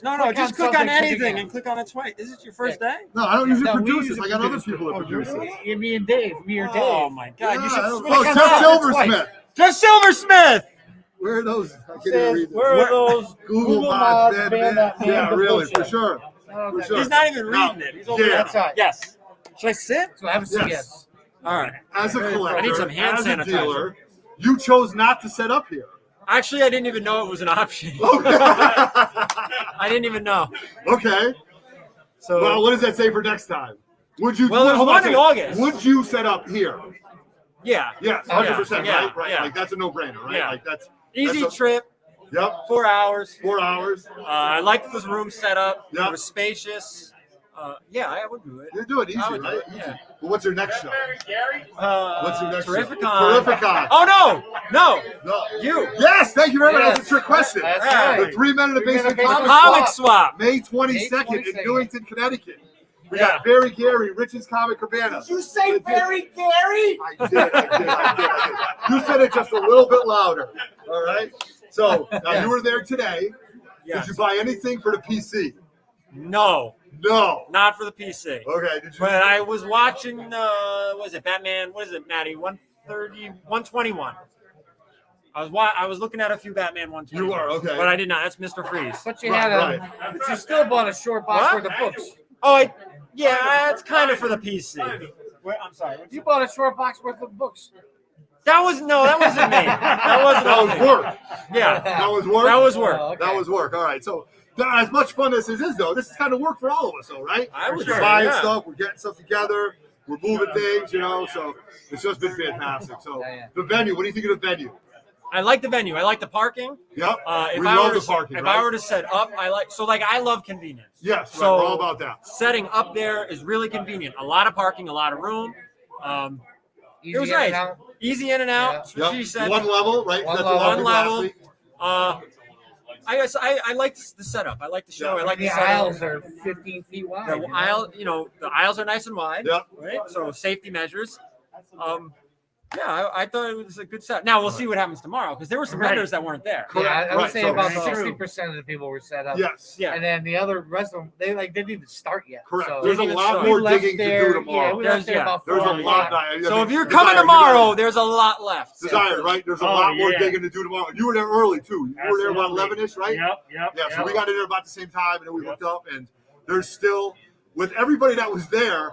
No, just click on something, anything again. and click on it twice. Is it your first day? No, I don't usually No, we produce this. usually I got other produce it. people that produce it. Me and Dave. Me or Dave. Oh my God! You Yeah, should. oh, click on Jeff that Silversmith. Jeff Silversmith. Where are those? I can't even Says, read where this. are those Google mods mods, man. ban that man Yeah, the really, bullshit? for sure. Okay. sure. He's not even No. reading it. He's over Yeah. there. That's right. Yes. Should I sit? So have a seat. Yes. Yes. All right. As a collector, I need some hand as a sanitizer. dealer, you chose not to set up here. Actually, I didn't even know it was an option. Okay. I didn't even know. Okay. So Well, what does that say for next time? Would you? Well, there's hold on a one in second. August. Would you set up here? yeah, Yes, 100%. Yeah, Right. Right. yeah. Like that's a no-brainer, right? Yeah. Like that's easy that's a- trip, Yep. 4 hours. 4 hours. I liked this room setup. Yeah. It was spacious. Yeah, I would do it. You do it easy, I would do right? it, yeah. Easy. Well, what's your next show? What's your next show? Terrificon. Terrificon. Oh no, No. you. Yes, thank you very much. Yes. That's a trick question. That's Yeah. right. The 3 Men in the Three Men in Basement the Basement comic Comic swap. May 22nd in 22nd. Newington, Connecticut. We Yeah. got Barry Gary, Rich's Comic Cabana. You say Barry Gary? I did. You said it just a little bit louder. All right. So now you were there today. Yes. Did you buy anything for the PC? No, No. not for the PC. Okay. Did you? But I was watching, what is it, Batman? What is it, Maddie? 130, 121. I was looking at a few Batman 121. You were, okay. But I did not. That's Mr. Freeze. But you Right, had but you still bought a short box What? worth of books. Oh, yeah, it's kind of for the PC. I'm sorry. You bought a short box worth of books. That wasn't me. That wasn't That was me. work. Yeah, That was work. that was work. Oh, okay. That was work. All right. So as much fun as this is, though, this is kind of work for all of us, though, right? I would We're say, buying yeah. stuff. We're getting stuff together. We're moving things, So it's just been fantastic. So Yeah. the venue. What do you think of the venue? I like the venue. I like the parking. Yep. If We I love were the to, parking. If right? I were to set up, I love convenience. Yes. So we're all about that. setting up there is really convenient. A lot of parking, a lot of room. Easy It was in and nice. out. Easy in and out. Yeah. That's what she said. One level, right? One That's level. what One last level. week. I guess I like the setup. I like the show. Yeah. I like the The setup. aisles are 15 feet wide. The aisle, the aisles are nice and wide. Yep. Right. So safety measures. Yeah, I thought it was a good set. Now we'll see what happens tomorrow because there were some vendors that weren't there. Yeah, I would Right, say so- about so- 60% of the people were set up. Yes. Yeah. And then the other rest of them, they didn't even start yet. Correct. So There's a even lot so. we more left digging there, to do tomorrow. Yeah, we left there Yeah. about There's a 4 lot. So if you're Desire, coming you tomorrow, gotta- there's a lot left. Desire, right? There's a Oh, lot more yeah. digging to do tomorrow. You were there early too. You were there about Absolutely. 11ish, right? Yep. Yeah. So we got in there about the same time, and then we hooked up. And there's still, with everybody that was there,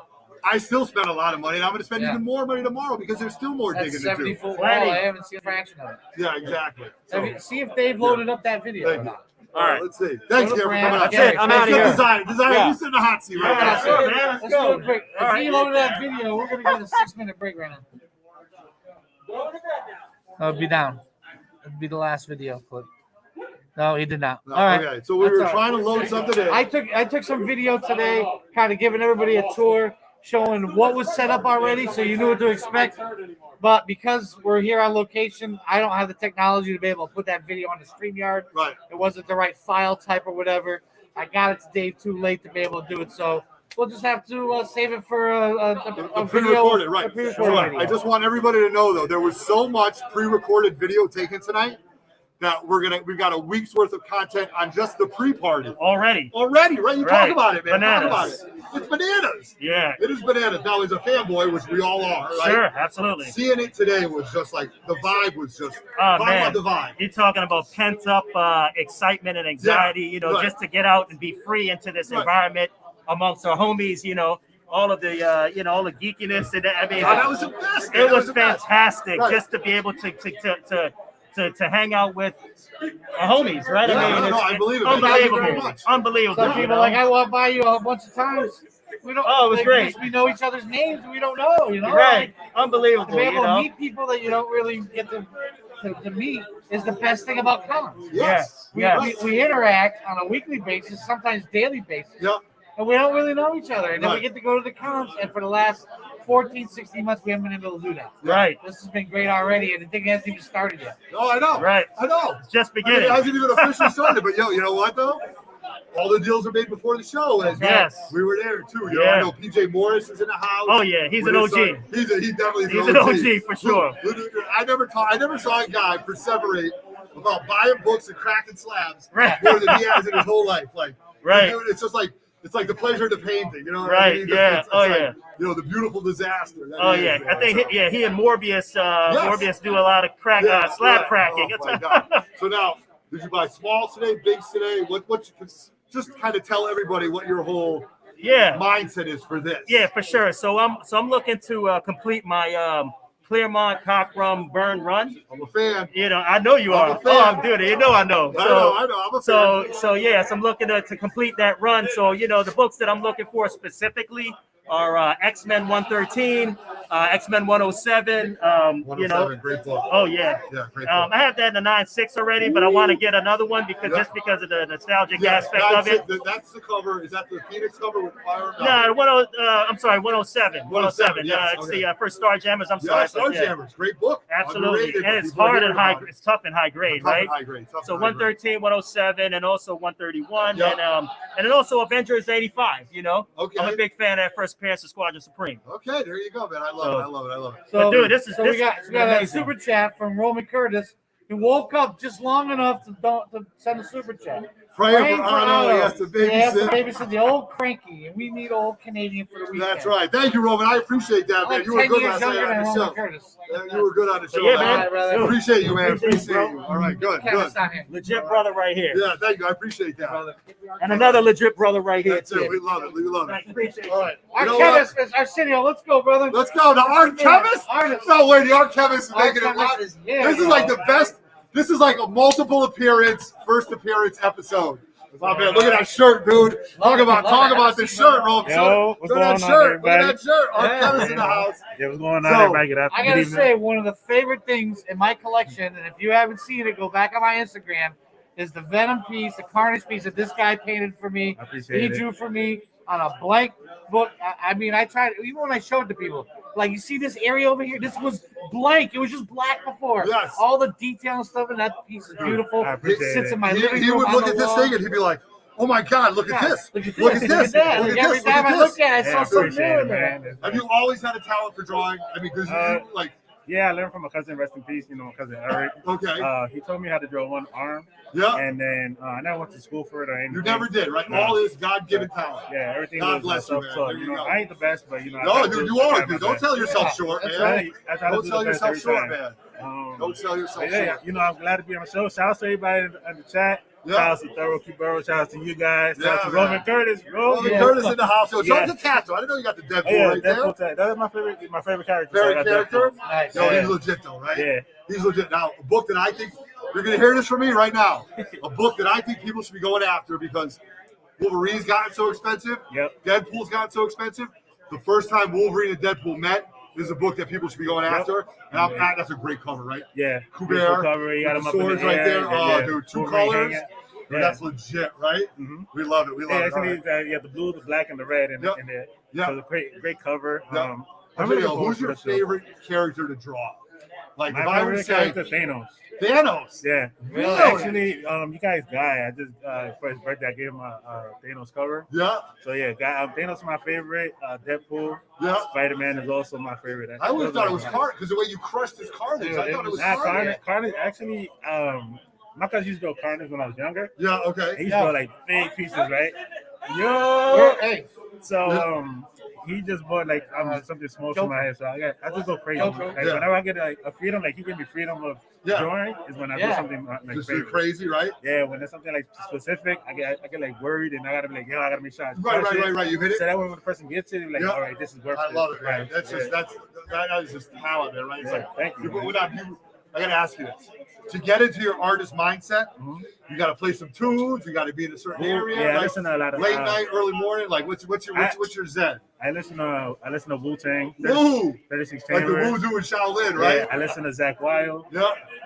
I still spent a lot of money, and I'm going to spend Yeah. even more money tomorrow because there's still more That's digging 70 to do. foot wall. Plenty. I haven't seen a fraction of it. Yeah, exactly. So, See if they've loaded up that video or thank you. not. All right, let's see. Thanks, Go to Gary, for Brand. coming out. That's it. I'm Let's outta get here. Desire. Desire, Yeah. you sit in the hot seat right Yeah, now. sure, man. Let's do a quick. All If right. he loaded that video, we're gonna get a 6-minute break right now. That would be down. That'd be the last video clip. No, he did not. No, All right. Okay, so we That's were all trying to load something in. I took some video today, kind of giving everybody a tour, showing what was set up already, so you knew what to expect. But because we're here on location, I don't have the technology to be able to put that video on the StreamYard. Right. It wasn't the right file type or whatever. I got it today too late to be able to do it, so we'll just have to save it for a video. Pre-recorded, right. A pre-recorded So, video. I just want everybody to know, though, there was so much pre-recorded video taken tonight that we've got a week's worth of content on just the pre-party. Already. Already, right? You talk Right. about it, man. Bananas. Talk about it. It's bananas. Yeah. It is bananas. Now, as a fanboy, which we all are, right? Sure. Absolutely. Seeing it today was just like, the vibe was just, Oh, talk man. about the vibe. You're talking about pent up excitement and anxiety, right. just to get out and be free into this Right. environment amongst our homies, all of the, all the geekiness. And I mean, God, that was the best. man. it That was the best. fantastic Right. just to be able to hang out with our homies, right? Yeah, I mean, no, it's I believe it, man. Thank you very unbelievable. much. Unbelievable. Some people like I walked by you a bunch of times. We don't. Oh, it was great. We know each other's names. We don't know. Right. To Unbelievable, be able to meet people that you don't really get to meet is the best thing about cons. Yes. We interact on a weekly basis, sometimes daily basis, Yep. and we don't really know each other. And then we Right. get to go to the cons, and for the last 14, 16 months, we haven't been able to do that. Right. This has been great already, and the thing hasn't even started yet. Oh, I know. Right. I know. Just I mean, beginning. it hasn't even officially started, but you know what though? All the deals are made before the show. And Yes. we were there too. You know, Yeah. I know PJ Morris is in the house. Oh, yeah, he's an With his OG. son. He definitely is He's an OG for sure. I never saw a guy perseverate about buying books and cracking slabs Right. more than he has in his whole life. Like, Right. dude, it's just like the pleasure of the painting. You know what I Right, mean? yeah. It's Oh, like, yeah. the beautiful disaster. that Oh is, yeah, you I know, think so- he and Morbius Morbius do a lot of Yeah, slab right. cracking. Oh, my God. So now, did you buy smalls today, bigs today? What you just kind of tell everybody what your whole Yeah, mindset is for this. yeah, for sure. So I'm looking to complete my Claremont Cock Rum Burn Run. I'm a fan. You know, I know you I'm are. a fan. Oh, I'm doing it. You know I know. I know. I'm a fan. So yes, I'm looking to complete that run. So, you know, the books that I'm looking for specifically are X-Men 113, X-Men 107. You know, 107, great book. oh yeah, Yeah, great book. I have that in the 9.6 already, but I want to get another one because Yeah. just because of the nostalgic Yeah, aspect of it. that's the cover. Is that the Phoenix cover with fire? No, I'm sorry, 107. 107, yes, It's okay. the first Star Jammers. I'm sorry. Yeah, Star Yeah. Jammers, great book. Absolutely, Underrated, and it's people hard hear and high. about it. It's tough and high grade, Tough right? and high grade, tough So and high grade. 113, 107, and also 131, Yeah. and then also Avengers 85. You know, Okay. I'm a big fan of that first appearance of Squadron Supreme. Okay, there you go, man. I love it. I love it. I love it. So, But dude, this is we got a amazing. super chat from Roman Curtis. He woke up just long enough to send a super chat. Praying for Otto. He has to He has to babysit. babysit the old cranky, and we need old Canadian for the weekend. That's right. Thank you, Roman. I appreciate that, I'm man. like You were 10 good years last night younger on than the Roman show. Curtis. You were good on the show. Yeah, man. man. brother. Appreciate you, man. Appreciate Appreciate you, you. All right, good, Kevin's good. not here. Legit brother right here, Yeah, thank you. I appreciate that. and another legit brother right here That's it. too. We love it. We love it. Appreciate All right. Our You know what? chemist is Arsenio. Let's go, brother. Let's go. The art chemist? Artist. No way. The art chemist is Art making it chemist live. is here, This is bro. like the best. This is like a multiple appearance, first appearance episode. Oh, man, look at that shirt, dude. Talk about this shirt, Rob. Yo, what's Look at that going on, shirt. Look at everybody? that shirt. Art Yeah. chemist in the house. Yeah, what's going on, So, everybody? Good I afternoon. gotta Good evening. say, one of the favorite things in my collection, and if you haven't seen it, go back on my Instagram, is the Venom piece, the Carnage piece that this guy painted for me. I appreciate He it. drew for me on a blank book. I mean, I tried, even when I showed it to people, like, you see this area over here? This was blank. It was just black before. Yes. All the detail and stuff in that piece is beautiful. I It appreciate sits it. in my living He room. would on look the at this wall. thing and he'd be like, "Oh my God, look at God, this! Look at this! Look at this! Look at that! Look Like, at every this! Look time at I look this!" at it, I Yeah, saw I something appreciate new it, in there. man. Have you always had a talent for drawing? I mean, because you like, Yeah, I learned from my cousin, rest in peace, you know, my cousin Eric. okay, He told me how to draw one arm, yeah, and then I never went to school for it or anything. you never did, right? No. All this God-given talent. Yeah, everything God was bless you, man. self-taught. There you You know, go. I ain't the best, but, you know. I No, try to dude, do- you I try are, my dude. Don't best. tell yourself Yeah, short, that's man. right. I try to Don't do sell the best yourself every short, time. man. Don't sell yourself Yeah, short. you know, I'm glad to be on the show. Shout out to everybody in the chat. Yeah. Shout out to Thoro, It Thoro. Shout out to you guys. Shout out Yeah, to man. Roman Curtis. Roman Yeah. Curtis in the house. Yo, show Yeah. us the tattoo. I didn't know you got the Deadpool Yeah, right there. Deadpool tag. That is my favorite character. So I Very got character. Deadpool. Nice. Yo, Yeah. he's legit though, right? Yeah. He's legit. Now, a book that I think you're gonna hear this from me right now. A book that I think people should be going after because Wolverine's gotten so expensive. Yep. Deadpool's gotten so expensive. The first time Wolverine and Deadpool met is a book that people should be going after. And that's a great cover, right? Yeah. Kubert, Beautiful cover. You got with him the up in swords the right air. there. Oh, Yeah. dude, two Wolverine colors. hanging. Dude, Yeah. that's legit, right? Mhm. We love it. We love Yeah, it. All actually, right. you have the blue, the black, and the red in, Yep. in there. Yeah. So it's a great cover. Yeah. I'm really looking Who's forward your to this show. favorite character to draw? Like, if My I were to favorite say character, Thanos. Thanos. Yeah. Really? Actually, you guys, Guy, I just for his birthday, I gave him a Thanos cover. Yeah. So yeah, Guy, Thanos is my favorite. Deadpool, Yeah. Spider-Man is also my favorite. I always Those thought are it was my- Carnage because the way you crushed his Carnage. Dude, I it thought it was Nah, Carnage. Carnage actually, my cousin used to draw Carnage when I was younger. Yeah. He Okay. used to draw like big pieces, right? Where- hey, So he just bought like something small to my head, so I just go crazy. Joker. Like, Yeah. whenever I get like a freedom, like he give me freedom of Yeah. drawing, is when I do Yeah. something like Just crazy. crazy, right? Yeah, when there's something like specific, I get like worried, and I gotta be like, yo, I gotta make sure I Right. crush it. You hit it. So that way when the person gets it, they're like, Yeah. all right, this is worth I it. love it, man. Right. That's just that is just talent, man. Right? It's Yeah, like thank you, man. I gotta ask you this: to get into your artist mindset, Mhm. you gotta play some tunes. You gotta be in a certain area. Yeah, I like listen to a lot of late night, early morning. Like what's your zen? I listen to Wu-Tang, Woo! 36 Like the Chambers. Voodoo and Shaolin, right? Yeah, I listen to Zach Wild. Yeah.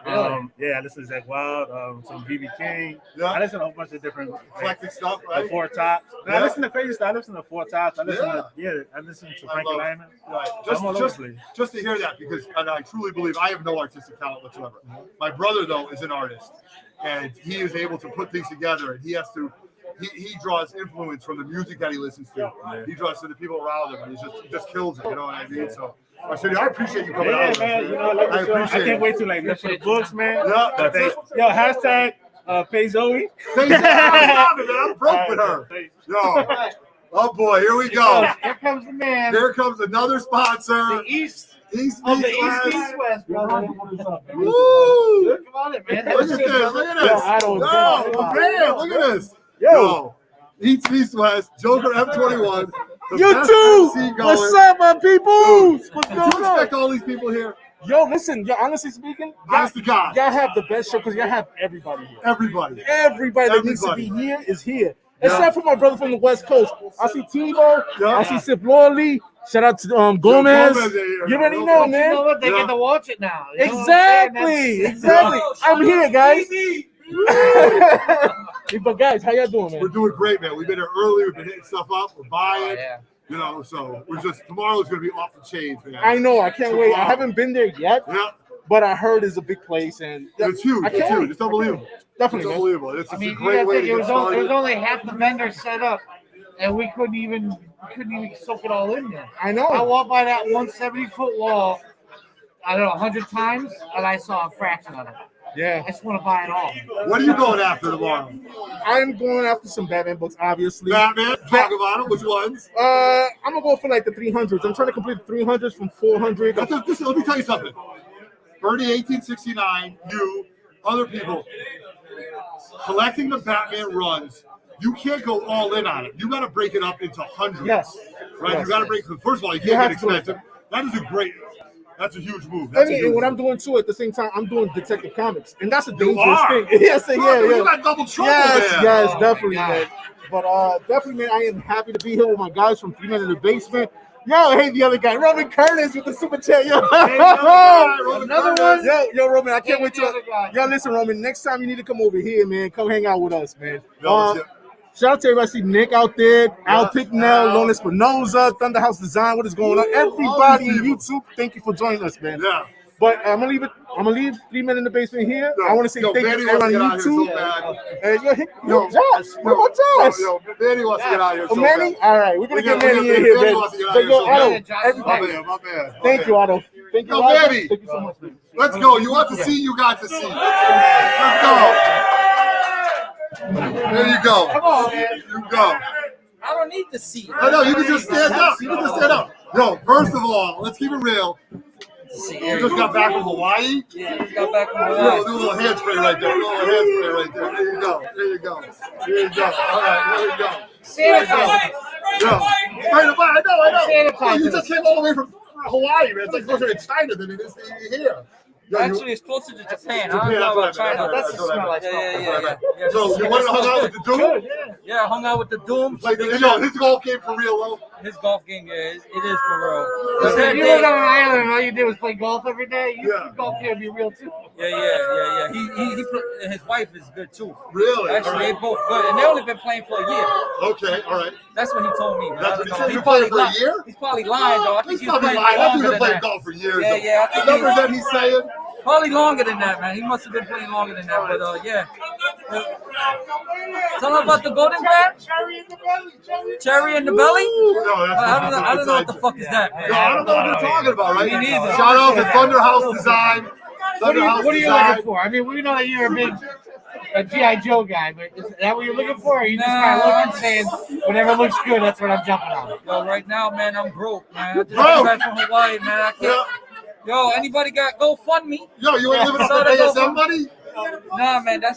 I listen to Zach Wild, some BB King. Yeah. I listen to a whole bunch of different Eclectic stuff, the right? Four Tops. Yeah. I listen to crazy stuff. I listen to Four Tops. I listen Yeah. I listen to I Frankie love it. Lyman. Right. I'm all over the place. Just to hear that, because and I truly believe I have no artistic talent whatsoever. My brother, though, is an artist, and he is able to put things together, and he has to. He draws influence from the music that he listens to. Yeah. He draws to the people around him, and he just kills it. You know what I mean? So, I appreciate you coming Yeah, out. man. with You us, know, like I appreciate can't it. wait to like look for the books, man. Yeah, But that's yo, hashtag pay Zoe. Thank you. I'm broke with her. Yo, oh boy, here we go. Here comes the man. Here comes another sponsor. The East East of the West. East West, brother. Woo! Come on in, man. Look at this. Look at this. I don't Yo, know. man, look at this. Yo, East West, Joker M21. The You best too. MC going. What's up, my people? Did you expect all these people here? Yo, listen, yo, honestly speaking, Honest to God. y'all have the best show because y'all have everybody here. Everybody. Everybody that needs to be Everybody. here is here. Yeah. Except for my brother from the West Coast. I see Tebow. Yeah. I see Sip Lorley. Shout out to Gomez. Gomez, yeah, You already know, You man. know what? They Yeah. get to watch it now. You know what I'm saying? Exactly. That's- Exactly. I'm here, guys. But guys, how y'all doing, man? We're doing great, man. We've been here early. We've been hitting stuff up. We're buying. Yeah. You know, so we're just tomorrow's gonna be off the chains, man. I know. I can't wait. I haven't been there yet, Yeah, but I heard it's a big place and it's huge. I It's can't huge. wait. It's unbelievable. Definitely, It's man. unbelievable. It's I just mean, a you great gotta way to think get there was started. only half the vendors set up, and we couldn't even soak it all in there. I know. I walked by that 170-foot wall, I don't know, 100 times, and I saw a fraction of it. Yeah. I just want to buy it all. What are you going after tomorrow? I'm going after some Batman books, obviously. Batman? Talk about it. Which ones? I'm gonna go for like the 300s. I'm trying to complete the 300s from 400. Let me tell you something. Bernie 1869, you, other people, collecting the Batman runs, you can't go all in on it. You got to break it up into hundreds. Yes. Right? Yes. You got to break. First of all, you You can't have get to. expensive. That is a great. That's a huge move. I That's a mean, huge and what I'm move. doing too at the same time, I'm doing Detective Comics, and that's a You dangerous are. thing. Yes, Bro, yeah, You yeah. got double trouble Yes, there. yes, Oh, definitely, my man. But definitely, man, I am happy to be here with my guys from 3 Men in the Basement. Yo, hey, the other guy, Roman Curtis with the super chat. Yo, Another one? Yo, Roman, I can't Hey, wait the till. other guy. Yo, listen, Roman, next time you need to come over here, man. Come hang out with us, man. Yo, let's get- Shout out to everybody. I see Nick out there, Al Yeah, Picknell, Al. Lona Espinoza, Thunderhouse Design. What is going on? Everybody on YouTube, thank you for joining us, man. Yeah. But I'm gonna leave 3 Men in the Basement here. Yo, I want to say yo, thank Manny you to wants everyone to get on out here so YouTube. bad. Yo, Josh. What about Josh? Yo, Manny wants to get out here so Manny? bad. All right, we're gonna get We got- Manny we in got- here, Manny man. wants to get out So, here yo, so bad. Otto, My everybody. man, my man. Thank you, Otto. Thank you, Yo, Otto. Manny. Thank you so much, man. Let's go. You want to see, you got to see. Let's go. There you go. Come on, man. You go. I don't need to see. I know, you can just stand up. You can just stand up. Yo, first of all, let's keep it real. You just got back from Hawaii? Yeah, just got back from Do Hawaii. a little hand spray right there. Do a little hand spray right there. There you go. There you go. There you go. All right, there you go. Sanitize. Yo, spray the body. I know. Sanitize. Yo, you just came all the way from Hawaii, man. It's like closer to China than it is to here. Yo, Actually, it's closer to Japan. I don't Japan, know about that's what I China. meant. That's the smell I smell. Yeah. So you want to hang out with the dude? Yeah, I hung out with the Doom. Like, yo, his golf game for real, though. His golf game, yeah, it is for real. Listen, That if you day- lived on an island and all you did was play golf every day, Yeah. your golf game would be real too. Yeah. His wife is good too. Really? Actually, All they right. both good, and they only been playing for a year. Okay, all right. That's what he told me. Man. That's I what he don't said. know. You're playing for a li- year? He's probably lying though. I think He's he's probably playing lying. That dude's longer been than playing that. golf for years. Yeah, though. yeah, I think The numbers that he's saying. Probably longer than that, man. He must have been playing longer than that. But yeah. Tell him about the golden crab. Cherry in the belly. No, that's I don't know what the fuck is that, man. No, I don't know what you're talking about, right? Me neither. Shout out to Thunderhouse Design. What are Thunderhouse you Design. looking for? I mean, we know that you're a big G.I. Joe guy, but is that what you're looking for? Or are you just kind of looking, saying whatever looks good, that's what I'm jumping on? Yo, right now, man, I'm broke, man. I just Broke? got back from Hawaii, man. I can't. Yo, anybody got GoFundMe? Yo, you ain't living off So the they go ASM from- money? Nah, man, I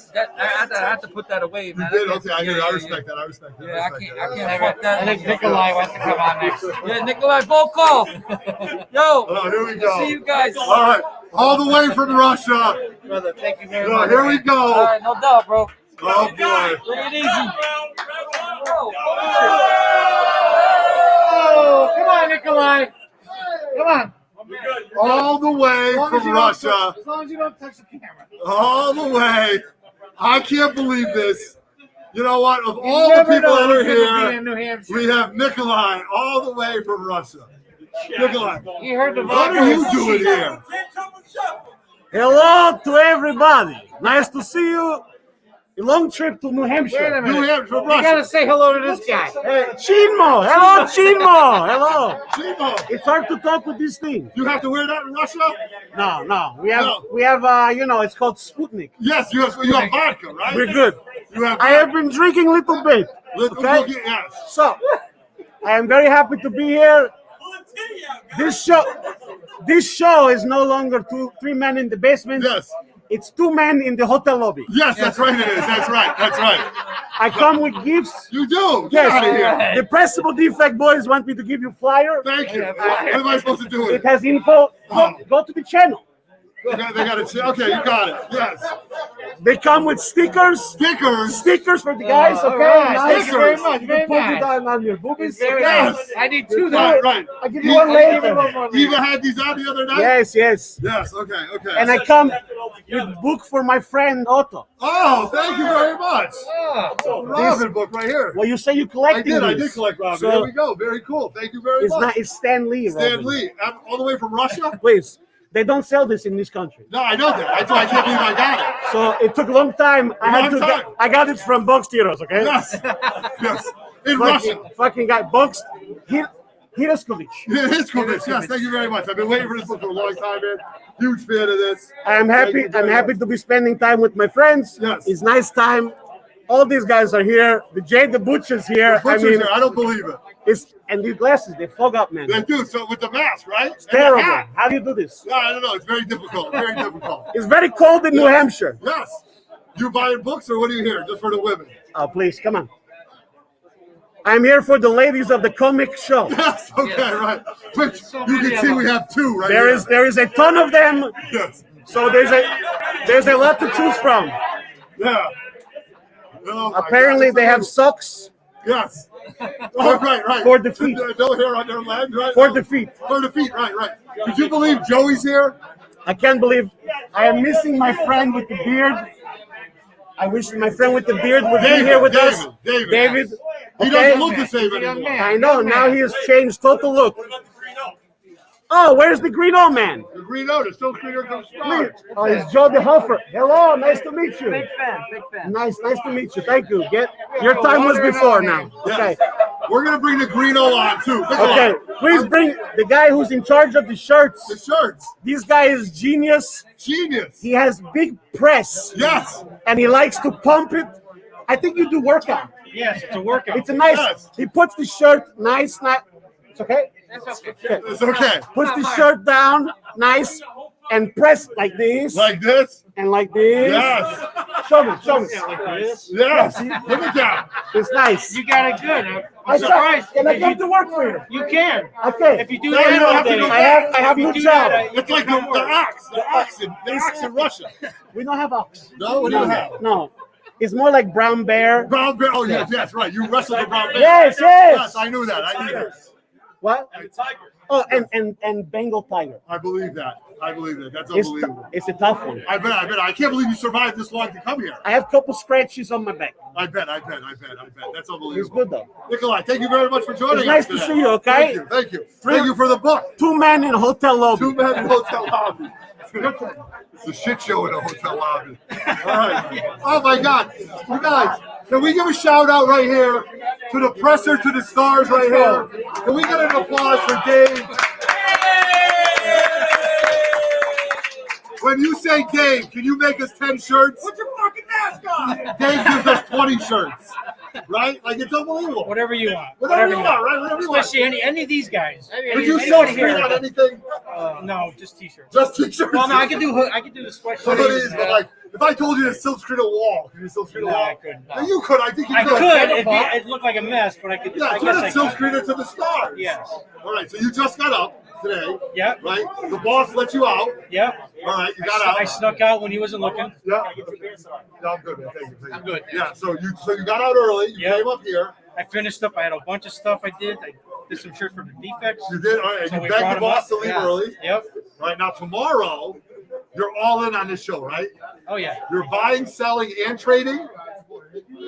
have to put that away, You man. did? Okay, I hear you. I respect that. I respect that. Yeah, I can't I fuck that. think Nikolai wants to come on next. Yeah, Nikolai Volkov. Yo, Oh, here we go. see you guys. All right, all the way from Russia. Brother, thank you very Yo, much. here we All go. right, no doubt, bro. Oh boy. Take it easy. Oh, come on, Nikolai. Come on. All the way As long as from you don't Russia. touch- As long as you don't touch the camera. All the way. I can't believe this. You know what? Of You all the never people know that who's are gonna be here, in New Hampshire. we have Nikolai all the way from Russia. Nikolai, You heard the what are you doing here? Hello to everybody. Nice to see you. A long trip to New Wait a Hampshire. minute. New Hampshire from You gotta Russia. say hello to this guy. Hey, Chinmo. Hello, Chinmo. Hello. Chimo, It's hard to talk with this thing. you have to wear that in Russia? No. We No. have it's called Sputnik. Yes, you have vodka, right? We're good. You have I have been drinking a little bit. little okay. cookie, yes. So, I am very happy to be here. This show is no longer 3 Men in the Basement. Yes. It's 2 men in the hotel lobby. Yes, that's right. It is. That's right. That's right. I come with gifts. You do. Get Yes. out of here. The Pressable Defect boys want me to give you flyer. Thank you. What am I supposed to do with It it? has info. Go to the channel. They got it. Okay, you got it. Yes. They come with stickers. Stickers for the guys. All Okay. right. Nice. Thank you very much. You Very can put nice. it on your boobies. Very Yes. nice. I need 2 Right, there. right. I'll give you one later. You even had these on the other night? Yes, yes. Yes, okay, okay. And I come with book for my friend Otto. Oh, thank you very much. Oh, Robin book right here. Well, you say you I collecting did these. collect Robin. So There we go. Very cool. Thank you very it's much. not. It's Stan Lee. Stan Robin. Lee, all the way from Russia? Please. They don't sell this in this country. No, I know that. That's why I can't believe I got it. So it took a long time. I got it from Box Tiros, okay? Yes. Yes. In Russia. Fucking guy. Box Hiroskovich. Hiskovich. Yes, thank you very much. I've been waiting for this book for a long time, man. Huge fan of this. I'm happy. I'm happy to be spending time with my friends. Yes. It's nice time. All these guys are here. The Jay the Butcher's here. Butcher's here. I don't believe it. And these glasses, they fog up, man. They do. So with the mask, right? It's terrible. How do you do this? No, I don't know. It's very difficult. Very difficult. It's very cold in New Hampshire. Yes. You buying books or what are you here? Just for the women? Oh, please, come on. I'm here for the ladies of the comic show. Yes. Okay. Right. Which you can see we have 2 right There here. is a ton of them. Yes. So there's a lot to choose from. Yeah. Oh my Apparently God. they have socks. Yes. Oh, right. For the feet. No hair on their legs, right? For the feet. For the feet, right. Could you believe Joey's here? I can't believe I am missing my friend with the beard. I wish my friend with the beard would be here with us. David. He doesn't look the same anymore. I know. Now he has changed total look. Oh, where's the green old man? The green note, still greener than the Oh, it's Joe the Huffer. Hello, nice to meet you. Big fan. Nice to meet you. Thank you. Your time was before now. Okay. We're gonna bring the Greeno on too. Okay. Please bring the guy who's in charge of the shirts. The shirts. This guy is genius. Genius. He has big press. Yes. And he likes to pump it. I think you do workout. yes, it's a workout. It's a nice. Yes. He puts the shirt nice. It's okay. It's okay. Puts the shirt down nice and press like this. Like this. And like this. Yes. Show me. Yes. Look at that. It's nice. You got it good. I I'm surprised. Can I come to work for you? You can. Okay. If you do No, that you don't all have to day. do I have no job. It's like the ox in Russia. We don't have ox. No, what do you have? No. It's more like brown bear. Brown bear. Oh yes, right. You wrestled the brown bear. Yes. Yes, I knew that. I knew that. What? Oh, and Bengal tiger. I believe that. That's unbelievable. It's a tough one. I bet. I can't believe you survived this long to come here. I have a couple scratches on my back. I bet. That's It's unbelievable. good though. Nikolai, thank you very much for joining It's nice us to today. see you. Okay. Thank you. Thank you for the book. 2 men in a hotel lobby. 2 men in a hotel lobby. It's a shit show in a hotel lobby. All right. Oh my God. You guys, can we give a shout out right here to the presser to the stars right here? Can we get an applause for Dave? When you say Dave, can you make us 10 shirts? Put your fucking mask on. Dave gives us 20 shirts. Right? Like it's unbelievable. Whatever you want. Whatever you want, right? Whatever you want. Especially any of these guys. Would you sell screen on anything? No, just t-shirts. Just t-shirts. Well, no, I can do the sweatshirts. So it is, but like, if I told you to silk screen a wall, could you silk screen a No, wall? I couldn't. No, you could. I think you I could. could. It'd look like a mess, but I could. Yeah, I so guess let's I silk could. screen it to the stars. Yes. All right, so you just got up today. Yep. Right? The boss let you out. Yep. All right, you got out. I snuck out when he wasn't looking. Yeah. No, I'm good, man. Thank you. I'm good. Yeah, so you got out early. You came up here. I finished up. I had a bunch of stuff I did. I did some shirts for the defects. You did. All right, So you we begged brought the them boss up. to leave Yeah. early. Yep. All right, now tomorrow, you're all in on this show, right? Oh yeah. You're buying, selling, and trading.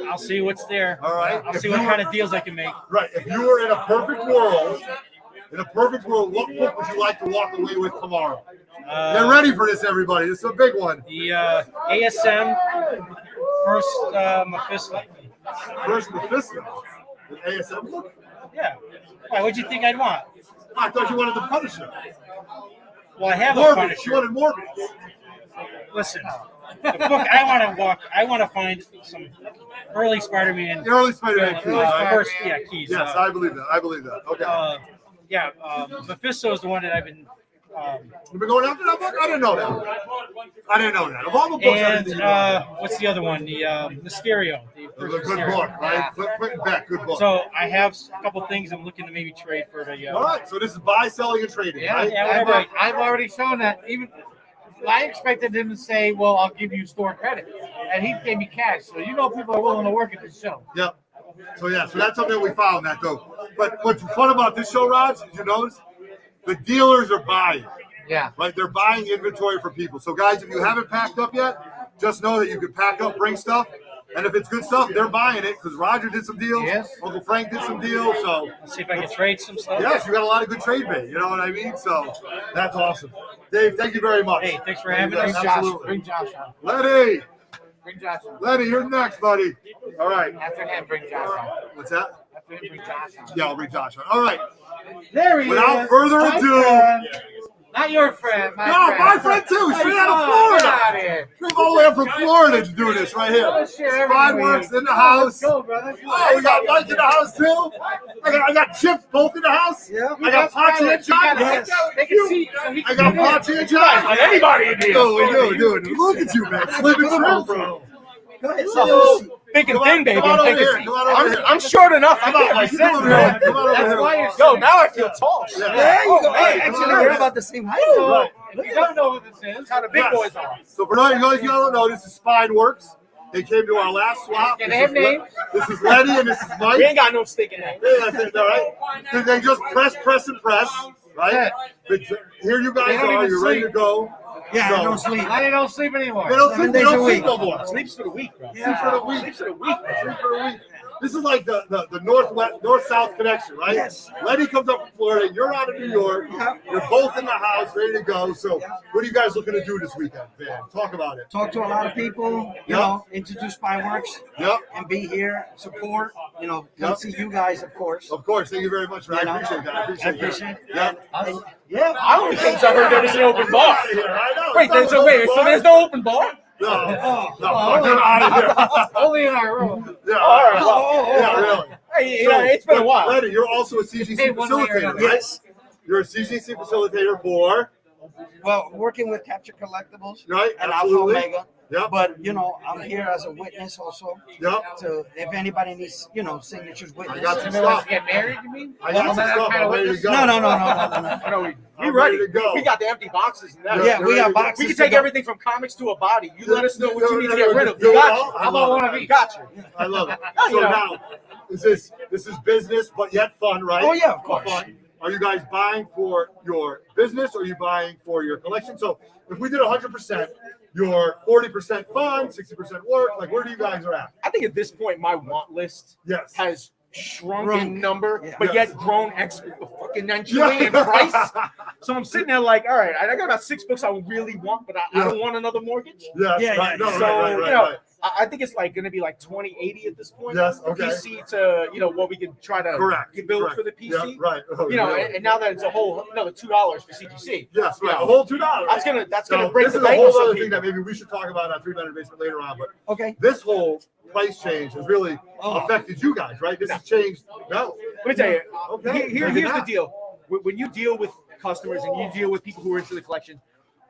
I'll see what's there. All right. I'll see what kind of deals I can make. Right. If you were in a perfect world, what book would you like to walk away with tomorrow? Get ready for this, everybody. This is a big one. The ASM first Mephisto. First Mephisto. The ASM book? Yeah. Why? What'd you think I'd want? I thought you wanted the Punisher. Well, I have a Morbius. Punisher. You wanted Morbius. Listen, the book I want to find some early Spider-Man. The early Spider-Man keys, right? First, keys. Yes, I believe that. Okay. Mephisto is the one that I've been You've been going after that book? I didn't know that. I didn't know that. Of all the books, I didn't think What's the other one? The Mysterio. it was a good book, right? Quentin Beck, good book. So I have a couple things I'm looking to maybe trade for the. All right, so this is buy, selling, and trading, Yeah, right? I've already shown that. Even I expected him to say, "Well, I'll give you store credit," and he gave me cash. So people are willing to work at this show. Yep. So that's something we found that though. But what's fun about this show, Raj, did you notice? The dealers are buying. Yeah. Right? They're buying inventory for people. So guys, if you haven't packed up yet, just know that you can pack up, bring stuff. And if it's good stuff, they're buying it because Roger did some deals. Yes. Uncle Frank did some deals. So Let's see if I can trade some stuff. yes, you got a lot of good trade bait. You know what I mean? So that's awesome. Dave, thank you very much. Hey, thanks for having us. Bring Josh on. Lenny, Bring Josh on. Lenny, you're next, buddy. All right. After him, bring Josh on. What's that? After him, bring Josh on. Yeah, I'll bring Josh on. All right. There he Without is. further My ado. friend. Not your friend. My friend too. Straight out of Florida. Get out of here. Came all the way up from Florida to do this right here. Let's share Fine everything. works in the house. Let's go, brother. Oh, we got Mike in the house too. I got Chips both in the house. Yeah. I got Pachi and John. Yes. Take a seat so he I can got get in. Pachi and John. Like anybody in here. Oh, we do, dude. Look at you, man. Slim and trim, bro. Big and thin, baby. Come on over Big and here. thin. Come on over here. I'm short enough. I Come on, can't Mike. be Come over sitting here. there. Come on over That's here. why you're Yo, now I feel tall. There you go. Hey, Come actually, on we're over. about the same height. Right. If you don't know what this is, How the big Yes. boys are. So for those of you guys who don't know, this is Spine Works. They came to our last swap. Can they have names? This is Lenny and this is Mike. We ain't got no sticking name. Yeah, that's it, all right? They just press, and press, right? But here you guys They don't are. even You're ready to sleep. go. Yeah, So- I don't sleep. I don't sleep anymore. They don't 7 sleep, they days don't a sleep week. no more. Sleeps for the week, bro. Sleep for the week. Sleeps for the week. Sleep for the week. This is like the north-south connection, right? Yes. Lenny comes up from Florida. You're out of New York. You're both in the house, ready to go. So what are you guys looking to do this weekend, man? Talk about it. Talk to a lot of people, introduce Spineworks, Yep. and be here, support, come Yep. see you guys, of course. Of course. Thank you very much, man. I appreciate that. I I appreciate appreciate it. that. And- Yeah. I don't think I heard there was an open bar. I know. Wait, It's not so an wait, open so bar. there's no open bar? No. Oh, Get out of here. Only in our room. Yeah. All right, well, Yeah, really. Hey, it's been a while. Lenny, you're also a CGC Hey, one way or facilitator, another. right? Yes. You're a CGC facilitator for, Well, working with Capture Collectibles right? and Alpha Absolutely. Omega. Yep. But, I'm here as a witness also. Yep. So if anybody needs, signatures, I witness. got some You want stuff. to get married, you mean? I got some Well, stuff. that I'm ready to witness? go. No. We I'm ready. to go. We got the empty boxes. And that. Yeah, we ready got to go. boxes. We can to take go. everything from comics to a body. You let us know what you need to get rid of. Do We it got all? you. I How about love one it. of We each? got you. I love it. Oh, So yeah. now, this is business, but yet fun, right? Oh, yeah, of course. Fun. Are you guys buying for your business or are you buying for your collection? So if we did 100%, you're 40% fun, 60% work. Like, where do you guys are at? I think at this point, my want list Yes. has shrunk Shrunk. in number, Yeah. but Yes. yet grown exponentially in price. So I'm sitting there like, all right, I got about 6 books I really want, but I don't want another mortgage. Yes. Yeah, Right. yeah. No, So, right. I think it's like going to be like 2080 at this point. Yes, The okay. PC to, what we can try to Correct. build Correct. for the PC. Yeah, right. Oh, really? And now that it's a whole another $2 for CGC. Yes, right. Yeah. A whole $2. That's gonna break this the is a bank whole on some other thing people. that maybe we should talk about on 3 Minute Basement later on. But Okay. this whole price change has really affected you guys, right? This has changed. No. Let me tell you. Okay. Here's Maybe the not. deal. When you deal with customers and you deal with people who are into the collection,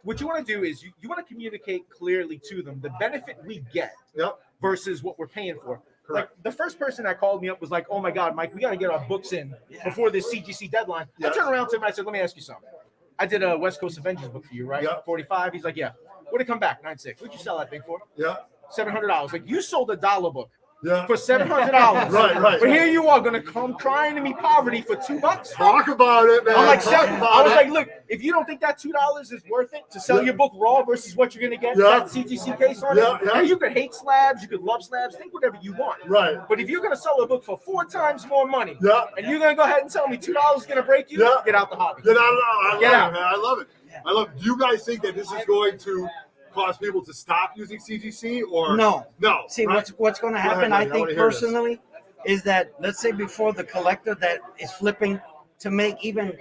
what you want to do is you want to communicate clearly to them the benefit we get Yep. versus what we're paying for. Correct. Like the first person that called me up was like, "Oh my God, Mike, we got to get our books in before this CGC deadline." Yes. I turned around to him and I said, "Let me ask you something. I did a West Coast Avengers book for you, right? Yep. 45." He's like, "Yeah." What'd it come back? 9.6. What'd you sell that thing for? Yeah. $700. Like you sold a dollar book Yeah. for $700. Right. But here you are gonna come crying to me poverty for $2. Talk about it, man. I'm like, Talk I about was it. like, look, if you don't think that $2 is worth it to sell Yeah. your book raw versus what you're gonna get Yeah. that CGC case on Yeah, it, yeah. now you could hate slabs, you could love slabs, think whatever you want. Right. But if you're gonna sell a book for 4 times more money, Yeah. and you're gonna go ahead and tell me $2 is gonna break you, Yeah. get out the hobby. Get out of I Get love out. it, man. I love it. I love it. Do you guys think that this is going to cause people to stop using CGC or No. No. See, right? what's going to Go ahead, happen, buddy. I I think wanna hear this. personally, is that let's say before the collector that is flipping to make even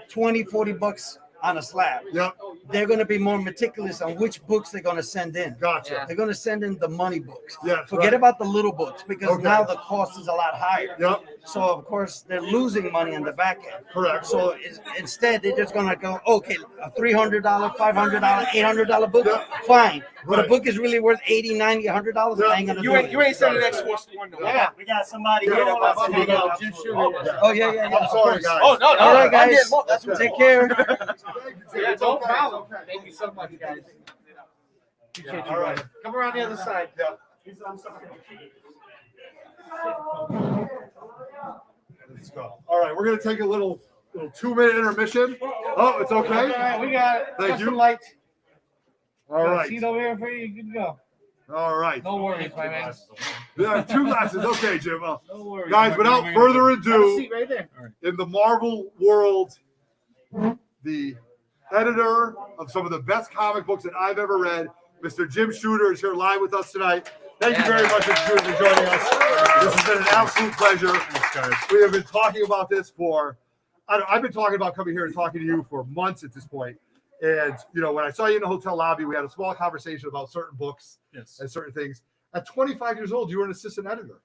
20, 40 bucks on a slab. Yep. they're going to be more meticulous on which books they're going to send in. Gotcha. They're going to send in the money books. Yes, Forget right. about the little books because Okay. now the cost is a lot higher. Yep. So of course they're losing money on the back end. Correct. So instead they're just going to go, okay, a $300, $500, $800 book, fine. But a Right. book is really worth $80, $90, $100. I ain't gonna do it. You ain't sending X-Force to one. Yeah, we got somebody here that wants to hang out. Jim Shooter. Oh yeah. I'm sorry, guys. Oh, no. All right, I'm guys. getting more. That's Take care. Yeah, no problem. Thank you so much, guys. Appreciate you, All right. guys. Come around the other side. Yeah. Let's go. All right, we're gonna take a little 2-minute intermission. Oh, it's okay. All right, we got Thank custom you. lights. All Got a right. seat over here for you. Good to go. All right. No worries, my man. Yeah, 2 glasses. Okay, Jim. No worries. Guys, without further Have a ado, seat right there. in the Marvel world, the editor of some of the best comic books that I've ever read, Mr. Jim Shooter, is here live with us tonight. Thank you very much, Mr. Shooter, for joining us. This has been an absolute pleasure. We have been talking about this for, I've been talking about coming here and talking to you for months at this point. And, you know, when I saw you in the hotel lobby, we had a small conversation about certain books and certain things. At 25 years old, you were an assistant editor.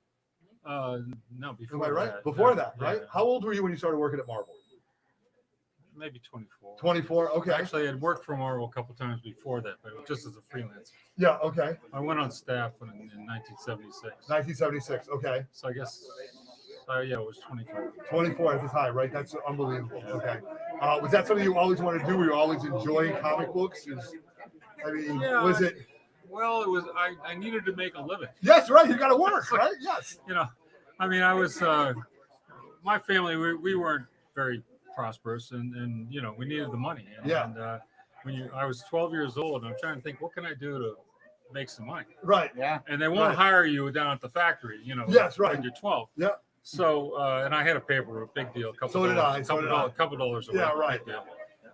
No, before Am I right? that. Before Yeah, that, right? yeah. How old were you when you started working at Marvel? Maybe 24. 24, okay. Actually, I had worked for Marvel a couple times before that, but it was just as a freelancer. Yeah, okay. I went on staff in 1976. 1976, okay. So I guess, yeah, it was 24. 24 at the time, right? That's unbelievable. Okay. Was that something you always wanted to do? Were you always enjoying comic books? Yeah, Was it? Well, it was. I needed to make a living. Yes, right. You got to work, right? Yes. You know, I mean, I was. My family, we weren't very prosperous, and you know, we needed the money. And, Yeah. And I was 12 years old, and I'm trying to think, what can I do to make some money? Right. Yeah. And they won't Right. hire you down at the factory, you know. Yes, right. When you're 12. Yeah. So, and I had a paper route, big deal. So did I, so did I. Couple dollars a Yeah, week, right. big deal.